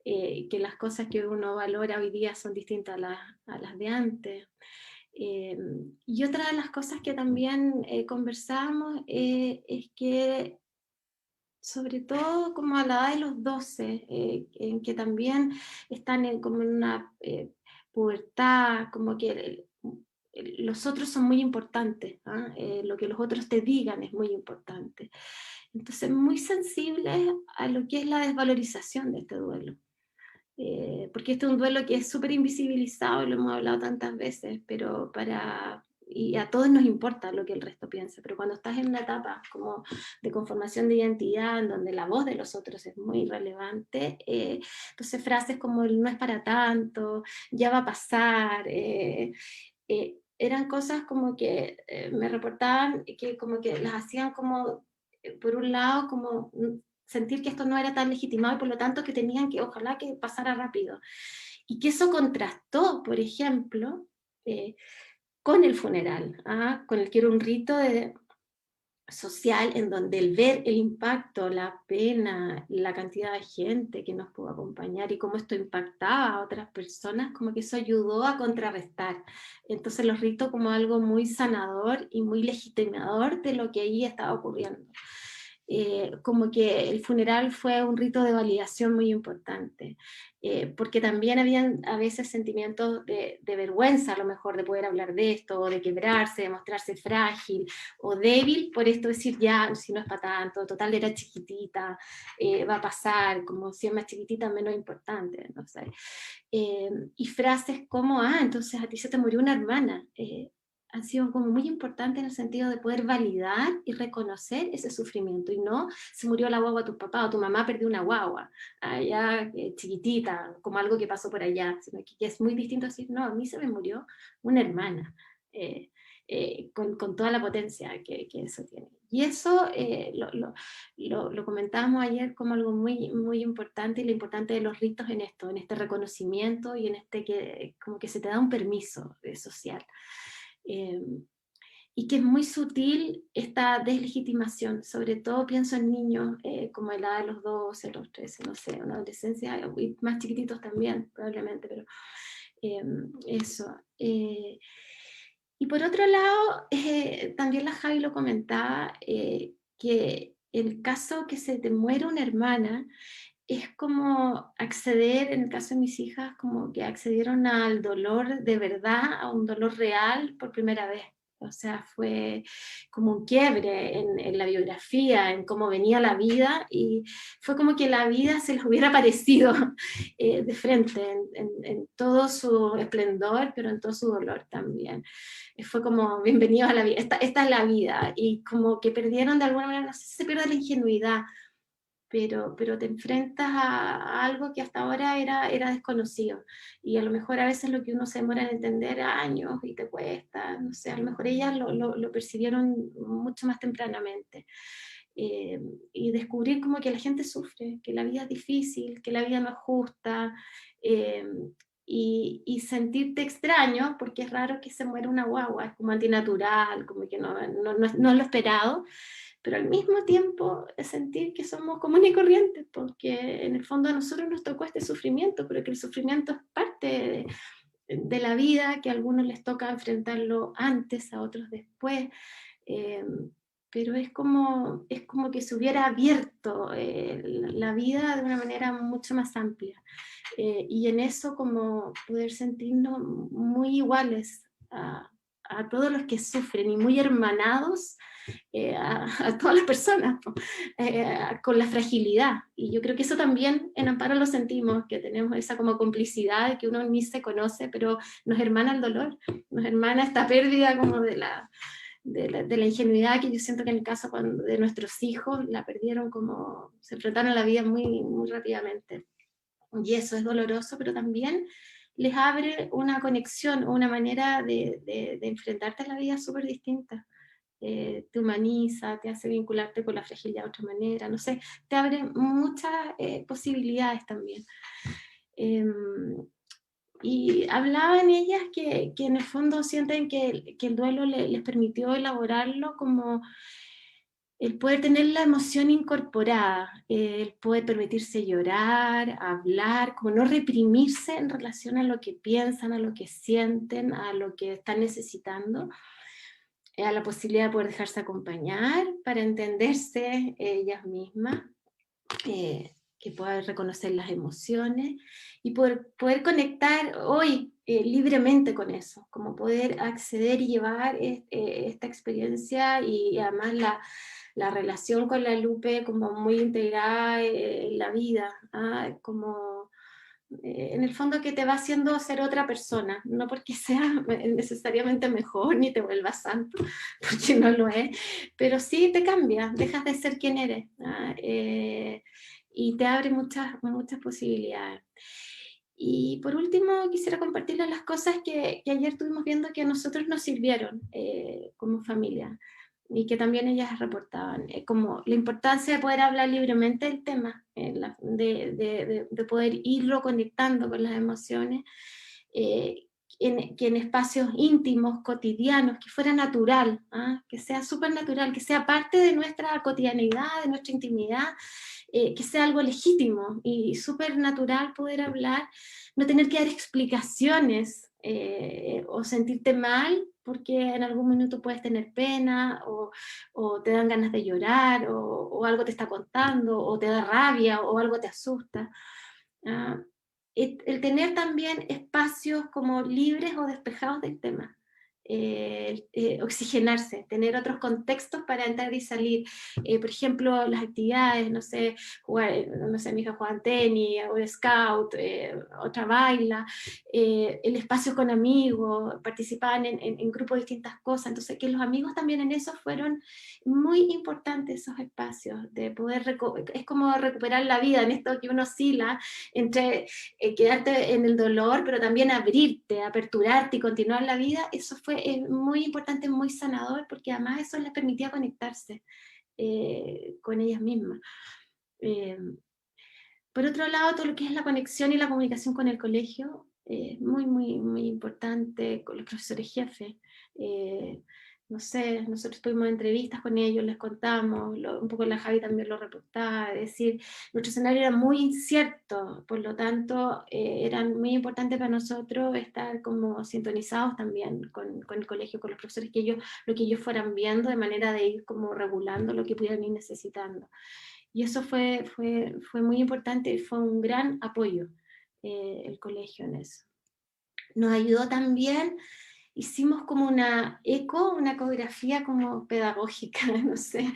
que las cosas que uno valora hoy día son distintas a las de antes. Y otra de las cosas que también conversamos es que, sobre todo como a la edad de los 12, en que también están como en una pubertad, como que los otros son muy importantes, ¿ah? Lo que los otros te digan es muy importante. Entonces, muy sensibles a lo que es la desvalorización de este duelo. Porque este es un duelo que es súper invisibilizado, lo hemos hablado tantas veces, pero y a todos nos importa lo que el resto piensa, pero cuando estás en una etapa como de conformación de identidad, en donde la voz de los otros es muy relevante, entonces frases como el no es para tanto, ya va a pasar, eran cosas como que me reportaban que como que las hacían como, por un lado, como sentir que esto no era tan legitimado y por lo tanto que tenían que, ojalá que pasara rápido. Y que eso contrastó, por ejemplo, con el funeral, con el que era un rito de social, en donde el ver el impacto, la pena, la cantidad de gente que nos pudo acompañar y cómo esto impactaba a otras personas, como que eso ayudó a contrarrestar. Entonces los ritos como algo muy sanador y muy legitimador de lo que ahí estaba ocurriendo. Como que el funeral fue un rito de validación muy importante, porque también habían a veces sentimientos de vergüenza, a lo mejor, de poder hablar de esto, o de quebrarse, de mostrarse frágil o débil, por esto decir, ya, si no es para tanto, total era chiquitita, va a pasar, como si es más chiquitita, menos importante, no sé. Y frases como, entonces a ti se te murió una hermana, han sido como muy importantes en el sentido de poder validar y reconocer ese sufrimiento, y no se murió la guagua de tu papá o tu mamá perdió una guagua, allá chiquitita, como algo que pasó por allá, sino que es muy distinto decir, no, a mí se me murió una hermana, con toda la potencia que eso tiene. Y eso lo comentábamos ayer como algo muy, muy importante, y lo importante de los ritos en esto, en este reconocimiento y en este que como que se te da un permiso social. Y que es muy sutil esta deslegitimación, sobre todo pienso en niños como la edad de los 12, los 13, no sé, una adolescencia, y más chiquititos también, probablemente, pero eso. Y por otro lado, también la Javi lo comentaba, que el caso que se te muere una hermana, es como acceder, en el caso de mis hijas, como que accedieron al dolor de verdad, a un dolor real por primera vez. O sea, fue como un quiebre en la biografía, en cómo venía la vida, y fue como que la vida se les hubiera aparecido de frente, en todo su esplendor, pero en todo su dolor también. Fue como, bienvenidos a la vida, esta es la vida, y como que perdieron de alguna manera, no sé si se pierde la ingenuidad, pero te enfrentas a algo que hasta ahora era desconocido, y a lo mejor a veces lo que uno se demora en entender años y te cuesta, no sé, a lo mejor ellas lo percibieron mucho más tempranamente, y descubrir como que la gente sufre, que la vida es difícil, que la vida no es justa, eh, y sentirte extraño, porque es raro que se muera una guagua, es como antinatural, como que no es lo esperado, pero al mismo tiempo es sentir que somos comunes y corrientes, porque en el fondo a nosotros nos tocó este sufrimiento, pero que el sufrimiento es parte de la vida, que a algunos les toca enfrentarlo antes, a otros después, eh, pero es como que se hubiera abierto la vida de una manera mucho más amplia, y en eso como poder sentirnos muy iguales a todos los que sufren, y muy hermanados a todas las personas, con la fragilidad. Y yo creo que eso también en Amparo lo sentimos, que tenemos esa como complicidad, que uno ni se conoce, pero nos hermana el dolor, nos hermana esta pérdida como de la ingenuidad, que yo siento que en el caso de nuestros hijos la perdieron, como se enfrentaron a la vida muy, muy rápidamente. Y eso es doloroso, pero también les abre una conexión, una manera de enfrentarte a la vida súper distinta. Te humaniza, te hace vincularte con la fragilidad de otra manera, no sé, te abre muchas posibilidades también. Y hablaban ellas que en el fondo sienten que el duelo les permitió elaborarlo como el poder tener la emoción incorporada, el poder permitirse llorar, hablar, como no reprimirse en relación a lo que piensan, a lo que sienten, a lo que están necesitando, a la posibilidad de poder dejarse acompañar para entenderse ellas mismas, que puedan reconocer las emociones y poder conectar hoy libremente con eso, como poder acceder y llevar esta experiencia, y además la relación con la Lupe como muy integrada en la vida, como en el fondo que te va haciendo ser otra persona, no porque sea necesariamente mejor ni te vuelvas santo, porque no lo es, pero sí te cambia, dejas de ser quien eres, y te abre muchas posibilidades. Y por último quisiera compartirles las cosas que ayer estuvimos viendo que a nosotros nos sirvieron como familia, y que también ellas reportaban, como la importancia de poder hablar libremente del tema, de poder irlo conectando con las emociones, que en espacios íntimos, cotidianos, que fuera natural, que sea súper natural, que sea parte de nuestra cotidianeidad, de nuestra intimidad, que sea algo legítimo y súper natural poder hablar, no tener que dar explicaciones o sentirte mal porque en algún minuto puedes tener pena o te dan ganas de llorar o algo te está contando o te da rabia o algo te asusta. El tener también espacios como libres o despejados del tema. Oxigenarse, tener otros contextos para entrar y salir. Por ejemplo, las actividades, no sé, jugar, no sé, mi hija juega tenis, o scout, otra baila, el espacio con amigos, participaban en grupos de distintas cosas, entonces que los amigos también en eso fueron muy importantes esos espacios, de poder, es como recuperar la vida en esto que uno oscila entre quedarte en el dolor, pero también abrirte, aperturarte y continuar la vida. Eso fue muy importante, muy sanador, porque además eso les permitía conectarse con ellas mismas. Por otro lado, todo lo que es la conexión y la comunicación con el colegio, muy, muy, muy importante, con los profesores jefes. No sé, nosotros tuvimos entrevistas con ellos, les contamos, un poco la Javi también lo reportaba, es decir, nuestro escenario era muy incierto, por lo tanto, era muy importante para nosotros estar como sintonizados también con el colegio, con los profesores, lo que ellos fueran viendo, de manera de ir como regulando lo que pudieran ir necesitando. Y eso fue muy importante, fue un gran apoyo el colegio en eso. Nos ayudó también, hicimos como una ecografía como pedagógica, no sé,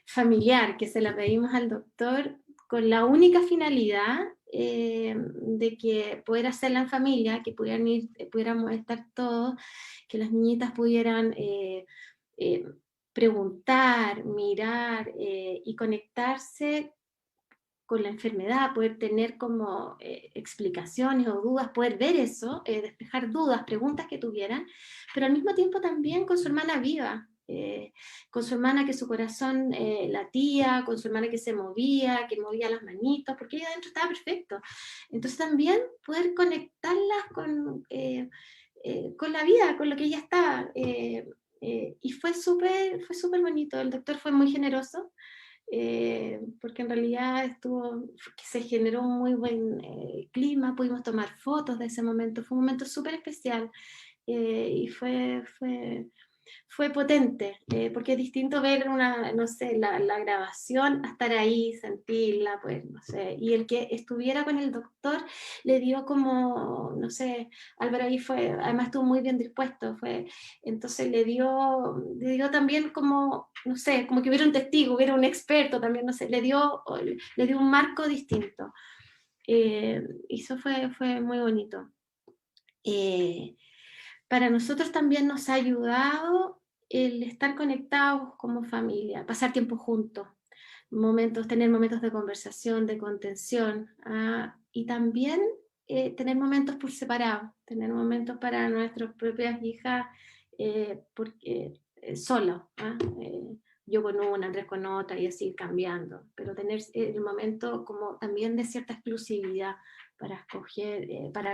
familiar, que se la pedimos al doctor con la única finalidad de que poder hacerla en familia, que pudiéramos estar todos, que las niñitas pudieran preguntar, mirar y conectarse con la enfermedad, poder tener como explicaciones o dudas, poder ver eso, despejar dudas, preguntas que tuvieran, pero al mismo tiempo también con su hermana viva, con su hermana que su corazón latía, con su hermana que se movía, que movía las manitos, porque ella adentro estaba perfecto. Entonces también poder conectarlas con la vida, con lo que ella estaba. Y fue súper bonito, el doctor fue muy generoso, porque en realidad se generó un muy buen clima, pudimos tomar fotos de ese momento, fue un momento súper especial y fue potente, porque es distinto ver no sé, la grabación, a estar ahí, sentirla, pues, no sé, y el que estuviera con el doctor le dio como, no sé, Álvaro ahí además estuvo muy bien dispuesto, entonces le dio también como, no sé, como que hubiera un testigo, hubiera un experto también, no sé, le dio un marco distinto, y eso fue muy bonito. Para nosotros también nos ha ayudado el estar conectados como familia, pasar tiempo juntos, tener momentos de conversación, de contención, y también tener momentos por separado, tener momentos para nuestras propias hijas solo, yo con una, Andrés con otra y así cambiando, pero tener el momento como también de cierta exclusividad para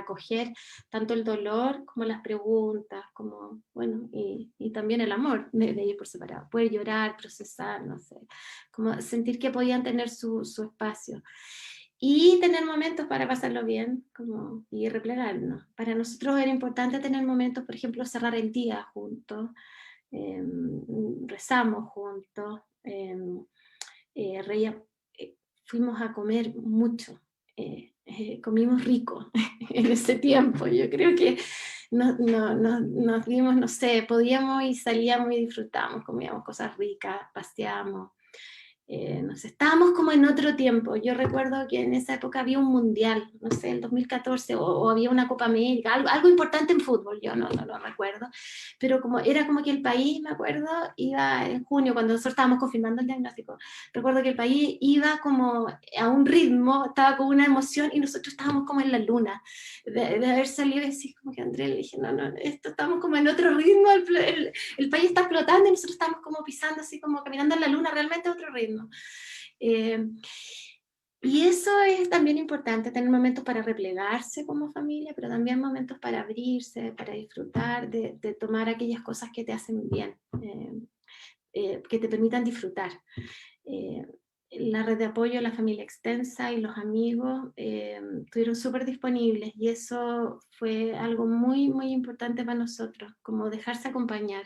acoger tanto el dolor como las preguntas, como, bueno, y también el amor de ellos por separado, poder llorar, procesar, no sé, como sentir que podían tener su espacio. Y tener momentos para pasarlo bien y replegarnos. Para nosotros era importante tener momentos, por ejemplo, cerrar el día juntos, rezamos juntos, fuimos a comer mucho, comimos rico en ese tiempo. Yo creo que nos dimos, no sé, podíamos y salíamos y disfrutábamos, comíamos cosas ricas, paseábamos. Estábamos como en otro tiempo. Yo recuerdo que en esa época había un mundial, no sé, el 2014, o había una Copa América, algo importante en fútbol, yo no lo recuerdo, pero era como que el país, me acuerdo, iba en junio, cuando nosotros estábamos confirmando el diagnóstico, recuerdo que el país iba como a un ritmo, estaba con una emoción, y nosotros estábamos como en la luna, de haber salido y así como que a Andrés le dije, no, estamos como en otro ritmo, el país está flotando y nosotros estamos como pisando así, como caminando en la luna, realmente otro ritmo. Y eso es también importante, tener momentos para replegarse como familia, pero también momentos para abrirse, para disfrutar, de tomar aquellas cosas que te hacen bien, que te permitan disfrutar. Eh, la red de apoyo, la familia extensa y los amigos estuvieron súper disponibles y eso fue algo muy, muy importante para nosotros, como dejarse acompañar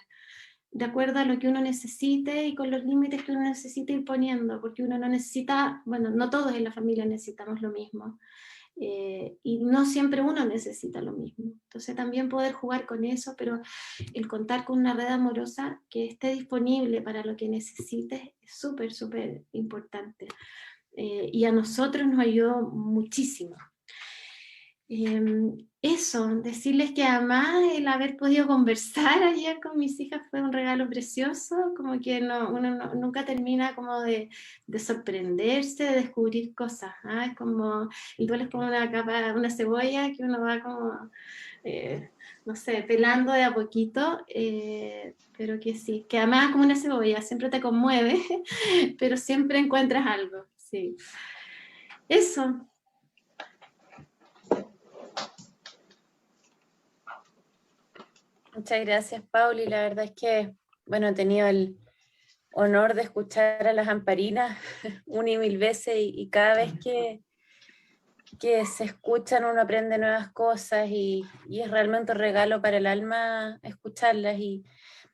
de acuerdo a lo que uno necesite y con los límites que uno necesite ir poniendo, porque uno no necesita, bueno, no todos en la familia necesitamos lo mismo, y no siempre uno necesita lo mismo. Entonces también poder jugar con eso, pero el contar con una red amorosa que esté disponible para lo que necesites es súper, súper importante. Y a nosotros nos ayudó muchísimo. Eso, decirles que además el haber podido conversar ayer con mis hijas fue un regalo precioso, como que uno nunca termina como de sorprenderse, de descubrir cosas, ¿ah? Es como, el duelo es como una capa, una cebolla que uno va como, no sé, pelando de a poquito, pero que sí, que además como una cebolla, siempre te conmueve, pero siempre encuentras algo, sí. Eso. Muchas gracias, Pauli. La verdad es que, bueno, he tenido el honor de escuchar a las Amparinas una y mil veces y cada vez que se escuchan uno aprende nuevas cosas y es realmente un regalo para el alma escucharlas. Y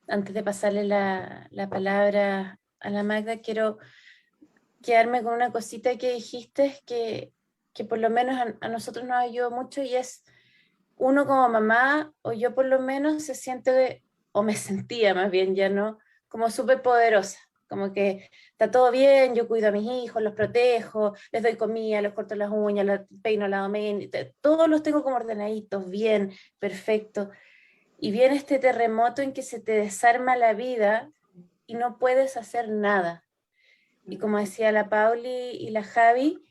antes de pasarle la palabra a la Magda, quiero quedarme con una cosita que dijiste que por lo menos a nosotros nos ayudó mucho y es uno como mamá, o yo por lo menos, se siente, o me sentía más bien ya, ¿no? Como súper poderosa, como que está todo bien, yo cuido a mis hijos, los protejo, les doy comida, les corto las uñas, los peino, la domen, todos los tengo como ordenaditos, bien, perfecto. Y viene este terremoto en que se te desarma la vida y no puedes hacer nada. Y como decía la Pauli y la Javi,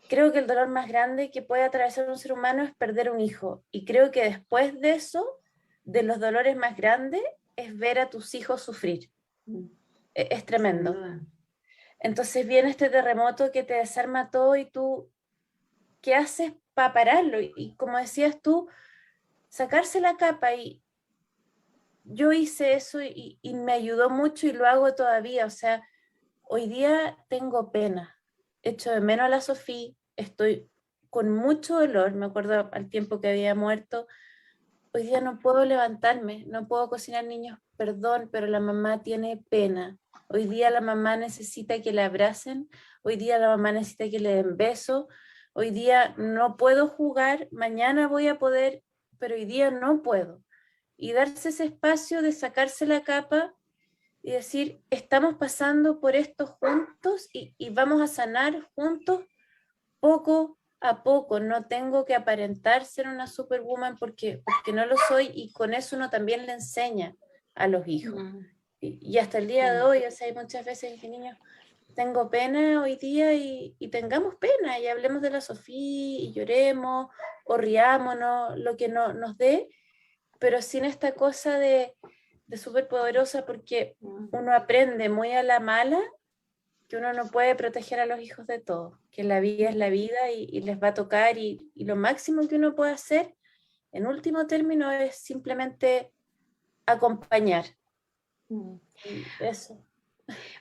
creo que el dolor más grande que puede atravesar un ser humano es perder un hijo. Y creo que después de eso, de los dolores más grandes, es ver a tus hijos sufrir. Es tremendo. Entonces viene este terremoto que te desarma todo y tú, ¿qué haces para pararlo? Y como decías tú, sacarse la capa. Y yo hice eso y me ayudó mucho y lo hago todavía. O sea, hoy día tengo pena. Echo de menos a la Sofía, estoy con mucho dolor, me acuerdo al tiempo que había muerto. Hoy día no puedo levantarme, no puedo cocinar niños, perdón, pero la mamá tiene pena. Hoy día la mamá necesita que la abracen, hoy día la mamá necesita que le den besos, hoy día no puedo jugar, mañana voy a poder, pero hoy día no puedo. Y darse ese espacio de sacarse la capa y decir, estamos pasando por esto juntos y vamos a sanar juntos poco a poco. No tengo que aparentar ser una superwoman porque no lo soy y con eso uno también le enseña a los hijos. Y hasta el día de hoy, o sea, hay muchas veces que niños, tengo pena hoy día y tengamos pena y hablemos de la Sofía y lloremos o riámonos, lo que nos dé, pero sin esta cosa de súper poderosa porque uno aprende muy a la mala que uno no puede proteger a los hijos de todo, que la vida es la vida y les va a tocar y lo máximo que uno puede hacer, en último término, es simplemente acompañar. Y eso.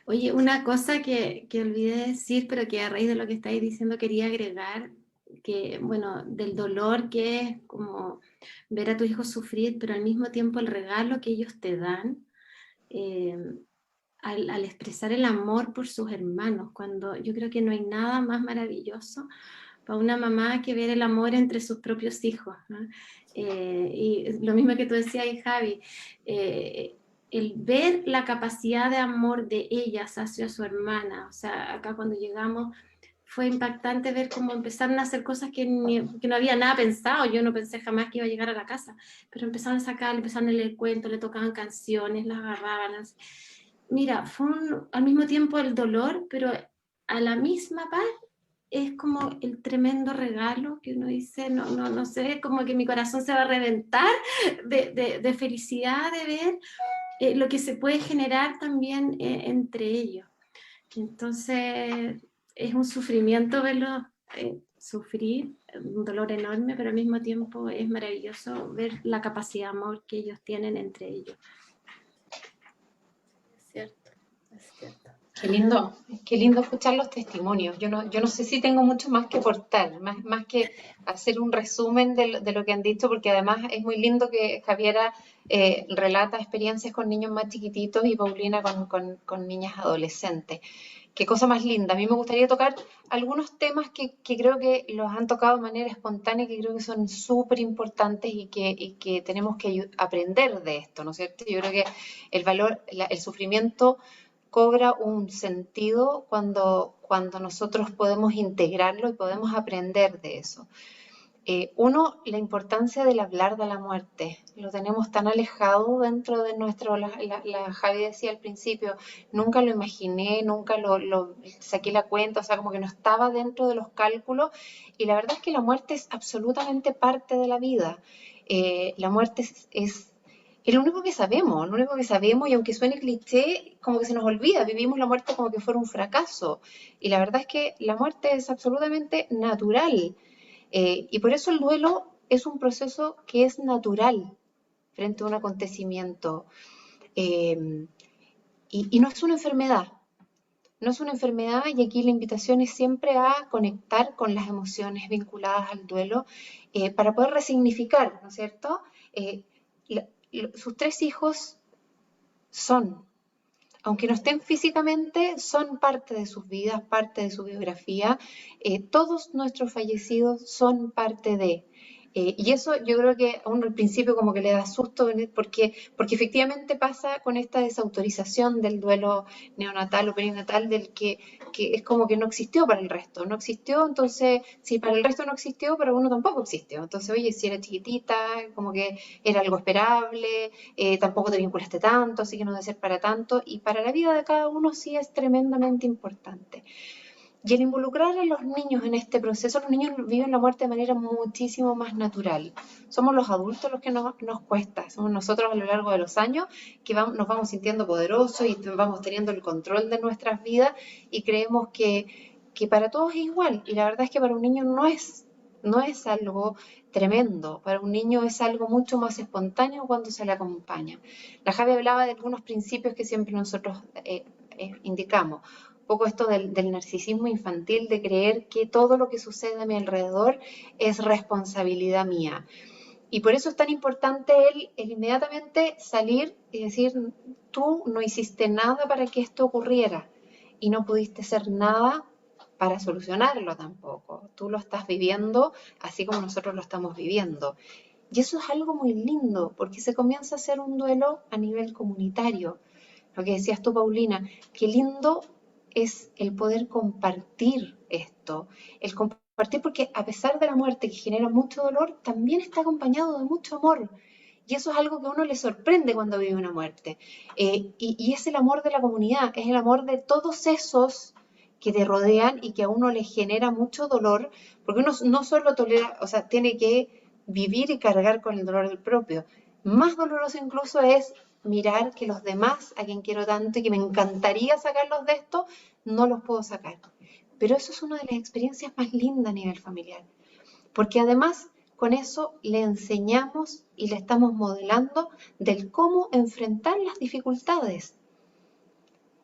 Oye, una cosa que olvidé decir, pero que a raíz de lo que estáis diciendo quería agregar, que bueno, del dolor que es como ver a tu hijo sufrir, pero al mismo tiempo el regalo que ellos te dan al expresar el amor por sus hermanos, cuando yo creo que no hay nada más maravilloso para una mamá que ver el amor entre sus propios hijos, ¿no? Y lo mismo que tú decías, Javi, el ver la capacidad de amor de ellas hacia su hermana, o sea, acá cuando llegamos fue impactante ver cómo empezaron a hacer cosas que no había nada pensado, yo no pensé jamás que iba a llegar a la casa, pero empezaron a sacar, empezaron a leer cuentos, le tocaban canciones, las agarraban. Mira, fue al mismo tiempo el dolor, pero a la misma par es como el tremendo regalo que uno dice, no sé, como que mi corazón se va a reventar de felicidad de ver lo que se puede generar también entre ellos. Entonces, es un sufrimiento verlo sufrir, un dolor enorme, pero al mismo tiempo es maravilloso ver la capacidad de amor que ellos tienen entre ellos. Es cierto, es cierto. Qué lindo escuchar los testimonios. Yo no sé si tengo mucho más que aportar, más que hacer un resumen de lo que han dicho, porque además es muy lindo que Javiera relata experiencias con niños más chiquititos y Paulina con niñas adolescentes. Qué cosa más linda. A mí me gustaría tocar algunos temas que creo que los han tocado de manera espontánea y que creo que son súper importantes y que tenemos que aprender de esto, ¿no es cierto? Yo creo que el valor, el sufrimiento cobra un sentido cuando nosotros podemos integrarlo y podemos aprender de eso. Uno, la importancia del hablar de la muerte. Lo tenemos tan alejado dentro de nuestro... La Javi decía al principio, nunca lo imaginé, nunca lo saqué la cuenta, o sea, como que no estaba dentro de los cálculos. Y la verdad es que la muerte es absolutamente parte de la vida. La muerte es lo único que sabemos, y aunque suene cliché, como que se nos olvida, vivimos la muerte como que fuera un fracaso. Y la verdad es que la muerte es absolutamente natural. Y por eso el duelo es un proceso que es natural frente a un acontecimiento. Y no es una enfermedad. No es una enfermedad, y aquí la invitación es siempre a conectar con las emociones vinculadas al duelo para poder resignificar, ¿no es cierto? Sus 3 hijos son, aunque no estén físicamente, son parte de sus vidas, parte de su biografía. Todos nuestros fallecidos son parte de. Y eso yo creo que a uno al principio como que le da susto, porque efectivamente pasa con esta desautorización del duelo neonatal o perinatal, del que es como que no existió para el resto, no existió, entonces si para el resto no existió, para uno tampoco existió. Entonces, oye, si era chiquitita, como que era algo esperable, tampoco te vinculaste tanto, así que no debe ser para tanto, y para la vida de cada uno sí es tremendamente importante. Y el involucrar a los niños en este proceso, los niños viven la muerte de manera muchísimo más natural. Somos los adultos los que nos cuesta, somos nosotros a lo largo de los años que nos vamos sintiendo poderosos y vamos teniendo el control de nuestras vidas y creemos que para todos es igual. Y la verdad es que para un niño no es algo tremendo, para un niño es algo mucho más espontáneo cuando se le acompaña. La Javi hablaba de algunos principios que siempre nosotros indicamos. Un poco esto del narcisismo infantil, de creer que todo lo que sucede a mi alrededor es responsabilidad mía. Y por eso es tan importante el inmediatamente salir y decir, tú no hiciste nada para que esto ocurriera y no pudiste hacer nada para solucionarlo tampoco. Tú lo estás viviendo así como nosotros lo estamos viviendo. Y eso es algo muy lindo, porque se comienza a hacer un duelo a nivel comunitario. Lo que decías tú, Paulina, qué lindo es el poder compartir esto, el compartir, porque a pesar de la muerte que genera mucho dolor, también está acompañado de mucho amor. Y eso es algo que a uno le sorprende cuando vive una muerte. Y es el amor de la comunidad, es el amor de todos esos que te rodean y que a uno le genera mucho dolor, porque uno no solo tolera, o sea, tiene que vivir y cargar con el dolor del propio. Más doloroso incluso es mirar que los demás, a quien quiero tanto y que me encantaría sacarlos de esto, no los puedo sacar. Pero eso es una de las experiencias más lindas a nivel familiar, porque además con eso le enseñamos y le estamos modelando del cómo enfrentar las dificultades.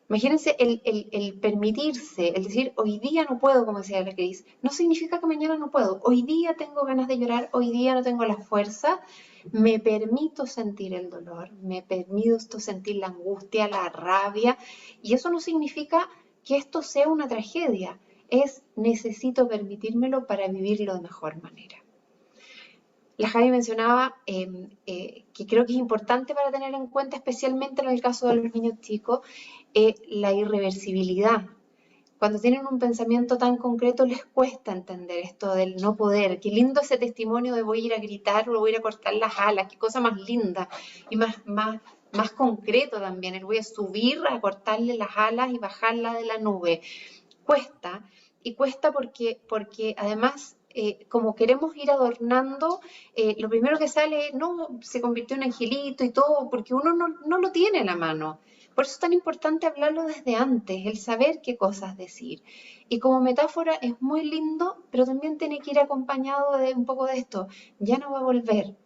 Imagínense el permitirse, el decir, hoy día no puedo, como decía la Cris, no significa que mañana no puedo. Hoy día tengo ganas de llorar, hoy día no tengo la fuerza, me permito sentir el dolor, me permito sentir la angustia, la rabia, y eso no significa que esto sea una tragedia, es necesito permitírmelo para vivirlo de mejor manera. La Javi mencionaba que creo que es importante para tener en cuenta, especialmente en el caso de los niños chicos, la irreversibilidad. Cuando tienen un pensamiento tan concreto les cuesta entender esto del no poder. Qué lindo ese testimonio de voy a ir a gritar o voy a ir a cortar las alas, qué cosa más linda y más concreto también, el voy a subir a cortarle las alas y bajarla de la nube. Cuesta, y cuesta porque además como queremos ir adornando, lo primero que sale, no, se convirtió en angelito y todo, porque uno no lo tiene en la mano. Por eso es tan importante hablarlo desde antes, el saber qué cosas decir. Y como metáfora es muy lindo, pero también tiene que ir acompañado de un poco de esto. Ya no va a volver.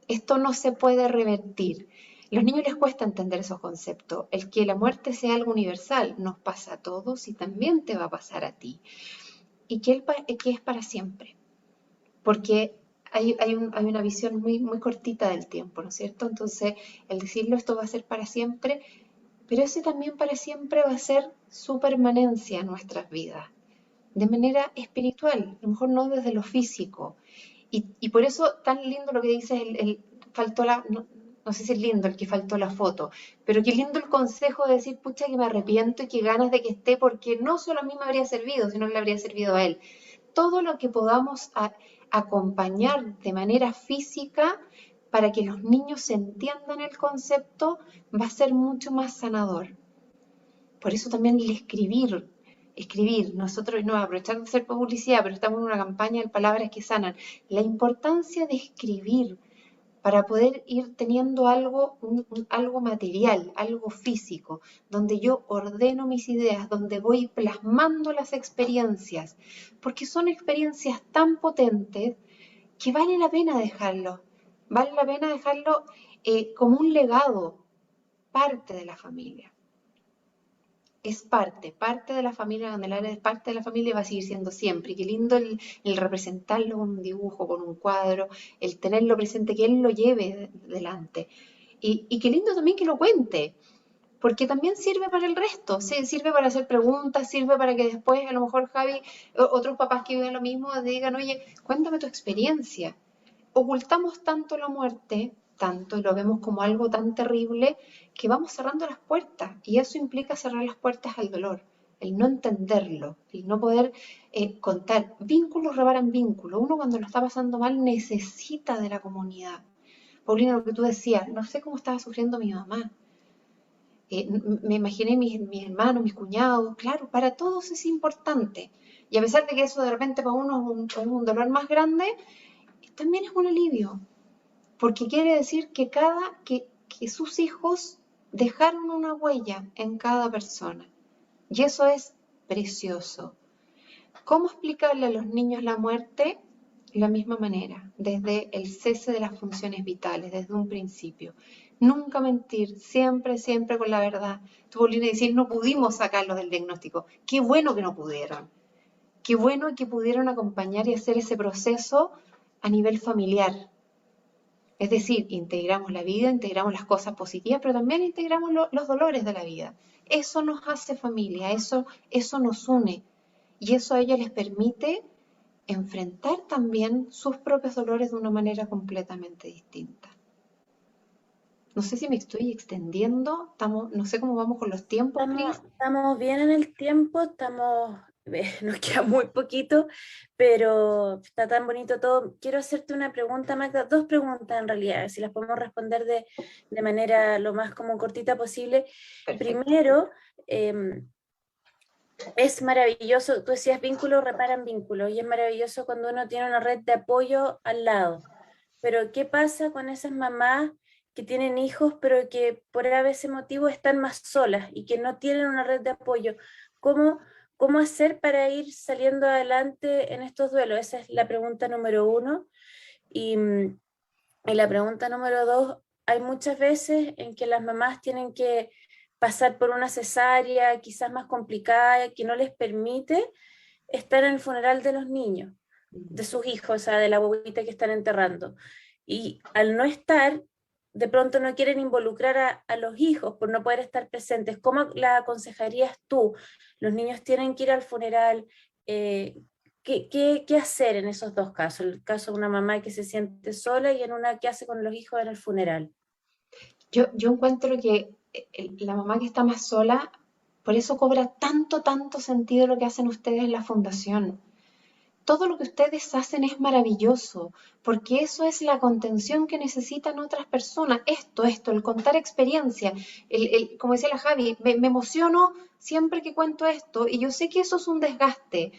Esto no se puede revertir. Los niños les cuesta entender esos conceptos. El que la muerte sea algo universal nos pasa a todos y también te va a pasar a ti. Y que es para siempre. Porque hay una visión muy cortita del tiempo, ¿no es cierto? Entonces, el decirlo, esto va a ser para siempre, pero ese también para siempre va a ser su permanencia en nuestras vidas, de manera espiritual, a lo mejor no desde lo físico. Y por eso tan lindo lo que dices, faltó no sé si es lindo el que faltó la foto, pero qué lindo el consejo de decir, pucha, que me arrepiento y qué ganas de que esté, porque no solo a mí me habría servido, sino que le habría servido a él. Todo lo que podamos acompañar de manera física para que los niños entiendan el concepto va a ser mucho más sanador. Por eso también el escribir, nosotros no aprovechar de hacer publicidad, pero estamos en una campaña de palabras que sanan. La importancia de escribir para poder ir teniendo algo material, algo físico, donde yo ordeno mis ideas, donde voy plasmando las experiencias, porque son experiencias tan potentes que vale la pena dejarlo. Vale la pena dejarlo como un legado, parte de la familia. Es parte de la familia, Candelaria es parte de la familia y va a seguir siendo siempre. Y qué lindo el representarlo con un dibujo, con un cuadro, el tenerlo presente, que él lo lleve delante. Y qué lindo también que lo cuente, porque también sirve para el resto, ¿sí? Sirve para hacer preguntas, sirve para que después a lo mejor Javi, otros papás que viven lo mismo, digan, oye, cuéntame tu experiencia. Ocultamos tanto la muerte, tanto, y lo vemos como algo tan terrible, que vamos cerrando las puertas, y eso implica cerrar las puertas al dolor, el no entenderlo, el no poder contar. Vínculos reparan vínculos. Uno cuando lo está pasando mal necesita de la comunidad. Paulina, lo que tú decías, no sé cómo estaba sufriendo mi mamá. Me imaginé mis hermanos, mis cuñados, claro, para todos es importante. Y a pesar de que eso de repente para uno es un dolor más grande, también es un alivio, porque quiere decir que sus hijos dejaron una huella en cada persona. Y eso es precioso. ¿Cómo explicarle a los niños la muerte? De la misma manera, desde el cese de las funciones vitales, desde un principio. Nunca mentir, siempre, siempre con la verdad. Tú volviste a decir, no pudimos sacarlos del diagnóstico. Qué bueno que no pudieron. Qué bueno que pudieron acompañar y hacer ese proceso a nivel familiar. Es decir, integramos la vida, integramos las cosas positivas, pero también integramos los dolores de la vida. Eso nos hace familia, eso nos une. Y eso a ellos les permite enfrentar también sus propios dolores de una manera completamente distinta. No sé si me estoy extendiendo, no sé cómo vamos con los tiempos, Cris. Estamos bien en el tiempo, nos queda muy poquito, pero está tan bonito todo. Quiero hacerte una pregunta, Magda, dos preguntas en realidad, si las podemos responder de manera lo más como cortita posible. Perfecto. Primero, es maravilloso, tú decías vínculos reparan vínculos, y es maravilloso cuando uno tiene una red de apoyo al lado. Pero ¿qué pasa con esas mamás que tienen hijos, pero que por a veces motivo están más solas y que no tienen una red de apoyo? ¿Cómo hacer para ir saliendo adelante en estos duelos? Esa es la pregunta número uno. Y la pregunta número dos, hay muchas veces en que las mamás tienen que pasar por una cesárea quizás más complicada, que no les permite estar en el funeral de los niños, de sus hijos, o sea, de la huevita que están enterrando. Y al no estar, de pronto no quieren involucrar a los hijos por no poder estar presentes. ¿Cómo la aconsejarías tú? Los niños tienen que ir al funeral. ¿Qué hacer en esos dos casos? El caso de una mamá que se siente sola y en una que hace con los hijos en el funeral. Yo encuentro que la mamá que está más sola, por eso cobra tanto sentido lo que hacen ustedes en la fundación. Todo lo que ustedes hacen es maravilloso, porque eso es la contención que necesitan otras personas. Esto, el contar experiencia. Como decía la Javi, me emociono siempre que cuento esto y yo sé que eso es un desgaste.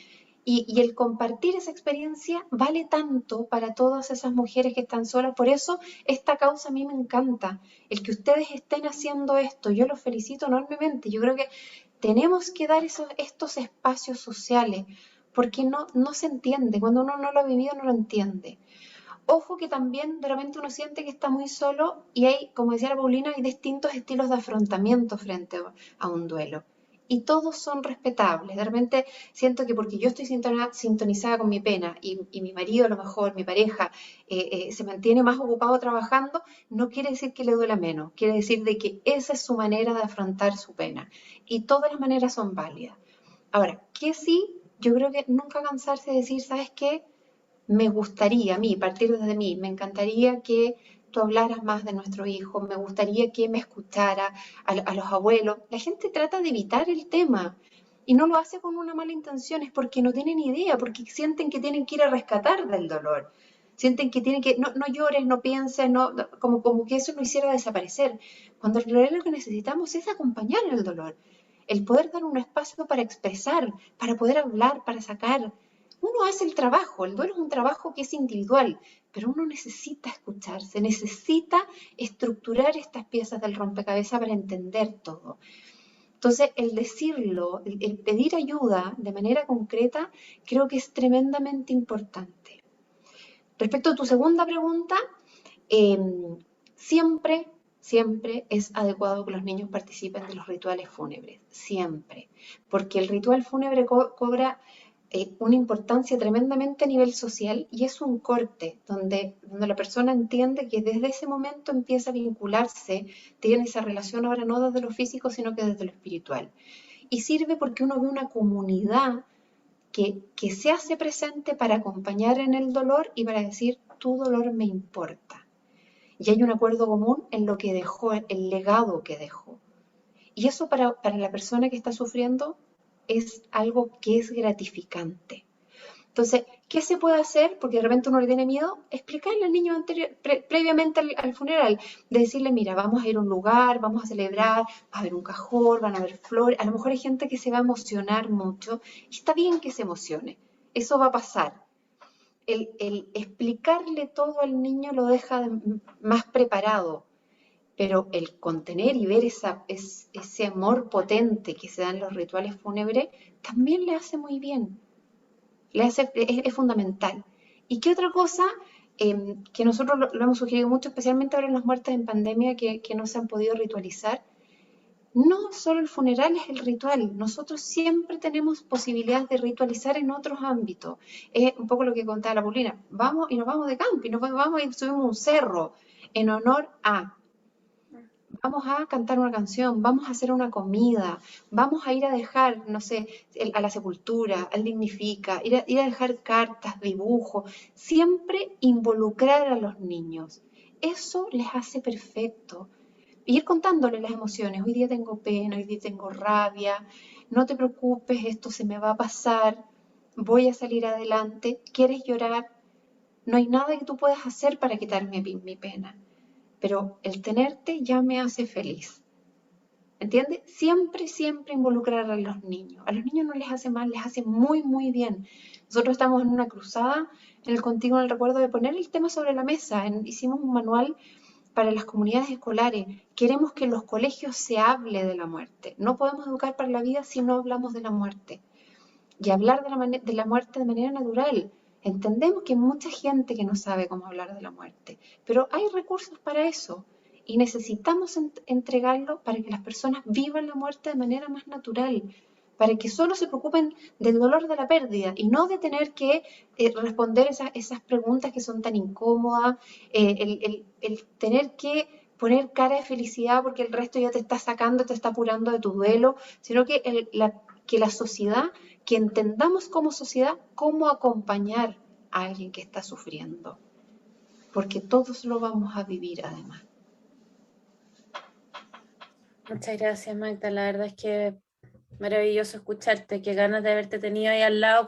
Y el compartir esa experiencia vale tanto para todas esas mujeres que están solas. Por eso esta causa a mí me encanta. El que ustedes estén haciendo esto, yo los felicito enormemente. Yo creo que tenemos que dar estos espacios sociales, porque no se entiende. Cuando uno no lo ha vivido, no lo entiende. Ojo que también de repente uno siente que está muy solo y hay, como decía la Paulina, hay distintos estilos de afrontamiento frente a un duelo. Y todos son respetables. De repente siento que porque yo estoy sintonizada con mi pena y mi marido a lo mejor, mi pareja, se mantiene más ocupado trabajando, no quiere decir que le duela menos. Quiere decir de que esa es su manera de afrontar su pena. Y todas las maneras son válidas. Ahora, que sí, yo creo que nunca cansarse de decir, ¿sabes qué? Me gustaría a mí, partir desde mí, me encantaría que tú hablaras más de nuestros hijos, me gustaría que me escuchara a los abuelos. La gente trata de evitar el tema y no lo hace con una mala intención, es porque no tienen idea, porque sienten que tienen que ir a rescatar del dolor. Sienten que tienen que, no llores, no pienses, como que eso lo hiciera desaparecer. Cuando en realidad lo que necesitamos es acompañar el dolor, el poder dar un espacio para expresar, para poder hablar, para sacar. Uno hace el trabajo, el duelo es un trabajo que es individual, pero uno necesita escucharse, necesita estructurar estas piezas del rompecabezas para entender todo. Entonces, el decirlo, el pedir ayuda de manera concreta, creo que es tremendamente importante. Respecto a tu segunda pregunta, siempre es adecuado que los niños participen de los rituales fúnebres, siempre, porque el ritual fúnebre cobra una importancia tremendamente a nivel social y es un corte donde la persona entiende que desde ese momento empieza a vincularse, tiene esa relación ahora no desde lo físico sino que desde lo espiritual. Y sirve porque uno ve una comunidad que se hace presente para acompañar en el dolor y para decir, tu dolor me importa. Y hay un acuerdo común en lo que dejó, el legado que dejó. Y eso para la persona que está sufriendo es algo que es gratificante. Entonces, ¿qué se puede hacer? Porque de repente uno le tiene miedo, explicarle al niño previamente al funeral, de decirle, mira, vamos a ir a un lugar, vamos a celebrar, va a haber un cajón, van a haber flores, a lo mejor hay gente que se va a emocionar mucho, y está bien que se emocione, eso va a pasar. El explicarle todo al niño lo deja más preparado, pero el contener y ver ese amor potente que se da en los rituales fúnebres también le hace muy bien, es fundamental. ¿Y qué otra cosa? Que nosotros lo hemos sugerido mucho, especialmente ahora en las muertes en pandemia que no se han podido ritualizar. No solo el funeral es el ritual, nosotros siempre tenemos posibilidades de ritualizar en otros ámbitos. Es un poco lo que contaba la Paulina, vamos y nos vamos de camping, vamos y subimos un cerro en honor a... Vamos a cantar una canción, vamos a hacer una comida, vamos a ir a dejar, no sé, a la sepultura, al dignifica, ir a dejar cartas, dibujos, siempre involucrar a los niños. Eso les hace perfecto. Ir contándoles las emociones, hoy día tengo pena, hoy día tengo rabia, no te preocupes, esto se me va a pasar, voy a salir adelante, ¿quieres llorar? No hay nada que tú puedas hacer para quitarme mi pena, pero el tenerte ya me hace feliz. ¿Entiendes? Siempre involucrar a los niños. A los niños no les hace mal, les hace muy, muy bien. Nosotros estamos en una cruzada en el Contigo en el Recuerdo de poner el tema sobre la mesa. Hicimos un manual para las comunidades escolares. Queremos que en los colegios se hable de la muerte. No podemos educar para la vida si no hablamos de la muerte. Y hablar de la muerte de manera natural. Entendemos que hay mucha gente que no sabe cómo hablar de la muerte, pero hay recursos para eso y necesitamos entregarlo para que las personas vivan la muerte de manera más natural, para que solo se preocupen del dolor de la pérdida y no de tener que responder esas preguntas que son tan incómodas, el tener que poner cara de felicidad porque el resto ya te está sacando, te está apurando de tu duelo, sino que la sociedad, que entendamos como sociedad cómo acompañar a alguien que está sufriendo, porque todos lo vamos a vivir además. Muchas gracias, Magda. La verdad es que maravilloso escucharte. Qué ganas de haberte tenido ahí al lado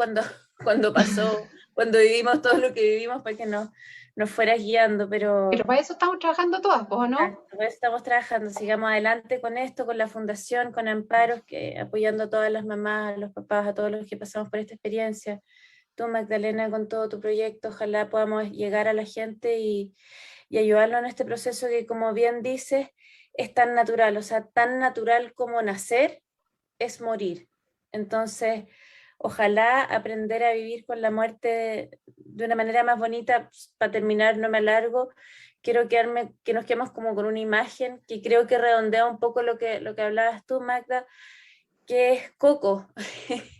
cuando pasó, cuando vivimos todo lo que vivimos, para que nos nos fueras guiando, pero Pero para eso estamos trabajando todas, pues, ¿no? pues estamos trabajando, sigamos adelante con esto, con la fundación, con Amparos, que apoyando a todas las mamás, a los papás, a todos los que pasamos por esta experiencia. Tú, Magdalena, con todo tu proyecto, ojalá podamos llegar a la gente y ayudarlo en este proceso que, como bien dices, es tan natural, o sea, tan natural como nacer es morir. Entonces, ojalá aprender a vivir con la muerte de una manera más bonita. Para terminar, no me alargo, quiero que nos quedemos como con una imagen que creo que redondea un poco lo que hablabas tú, Magda, que es Coco.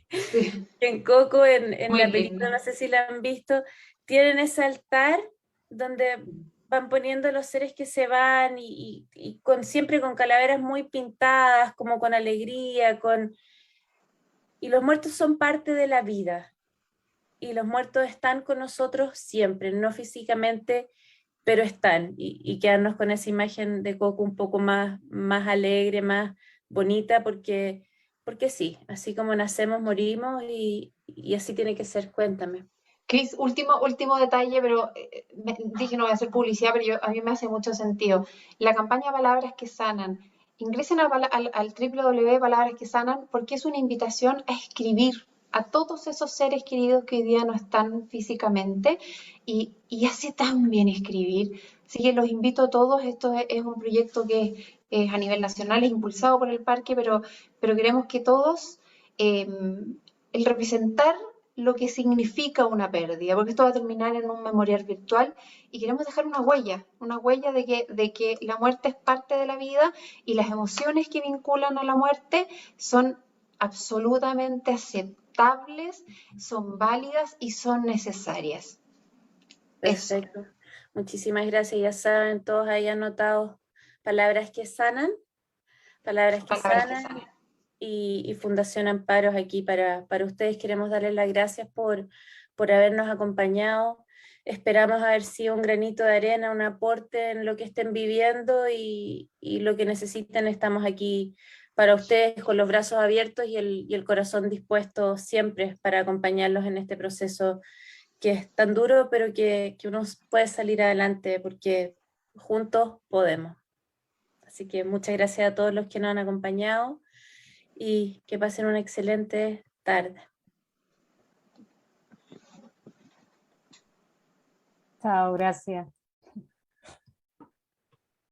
Sí, En Coco, en muy la película, lindo. no sé si la han visto, tienen ese altar donde van poniendo los seres que se van y con, siempre con calaveras muy pintadas, como con alegría, y los muertos son parte de la vida, y los muertos están con nosotros siempre, no físicamente, pero están, y quedarnos con esa imagen de Coco un poco más alegre, más bonita, porque sí, así como nacemos, morimos, y así tiene que ser. Cuéntame. Cris, último detalle, pero dije no voy a hacer publicidad, pero a mí me hace mucho sentido. La campaña Palabras que Sanan, ingresen al www Palabras que Sanan porque es una invitación a escribir a todos esos seres queridos que hoy día no están físicamente y hace tan bien escribir. Así que los invito a todos, esto es un proyecto que es a nivel nacional, es impulsado por el parque, pero queremos que todos, el representar lo que significa una pérdida, porque esto va a terminar en un memorial virtual y queremos dejar una huella de que la muerte es parte de la vida y las emociones que vinculan a la muerte son absolutamente aceptables, son válidas y son necesarias. Eso, Perfecto. Muchísimas gracias. Ya saben, todos ahí anotados palabras que sanan, palabras que palabras que sanan, sanan. y Fundación Amparos aquí para ustedes. Queremos darles las gracias por habernos acompañado. Esperamos haber sido un granito de arena, un aporte en lo que estén viviendo, y lo que necesiten. Estamos aquí para ustedes con los brazos abiertos y el corazón dispuesto siempre para acompañarlos en este proceso que es tan duro, pero que uno puede salir adelante porque juntos podemos. Así que muchas gracias a todos los que nos han acompañado y que pasen una excelente tarde. Chao, gracias.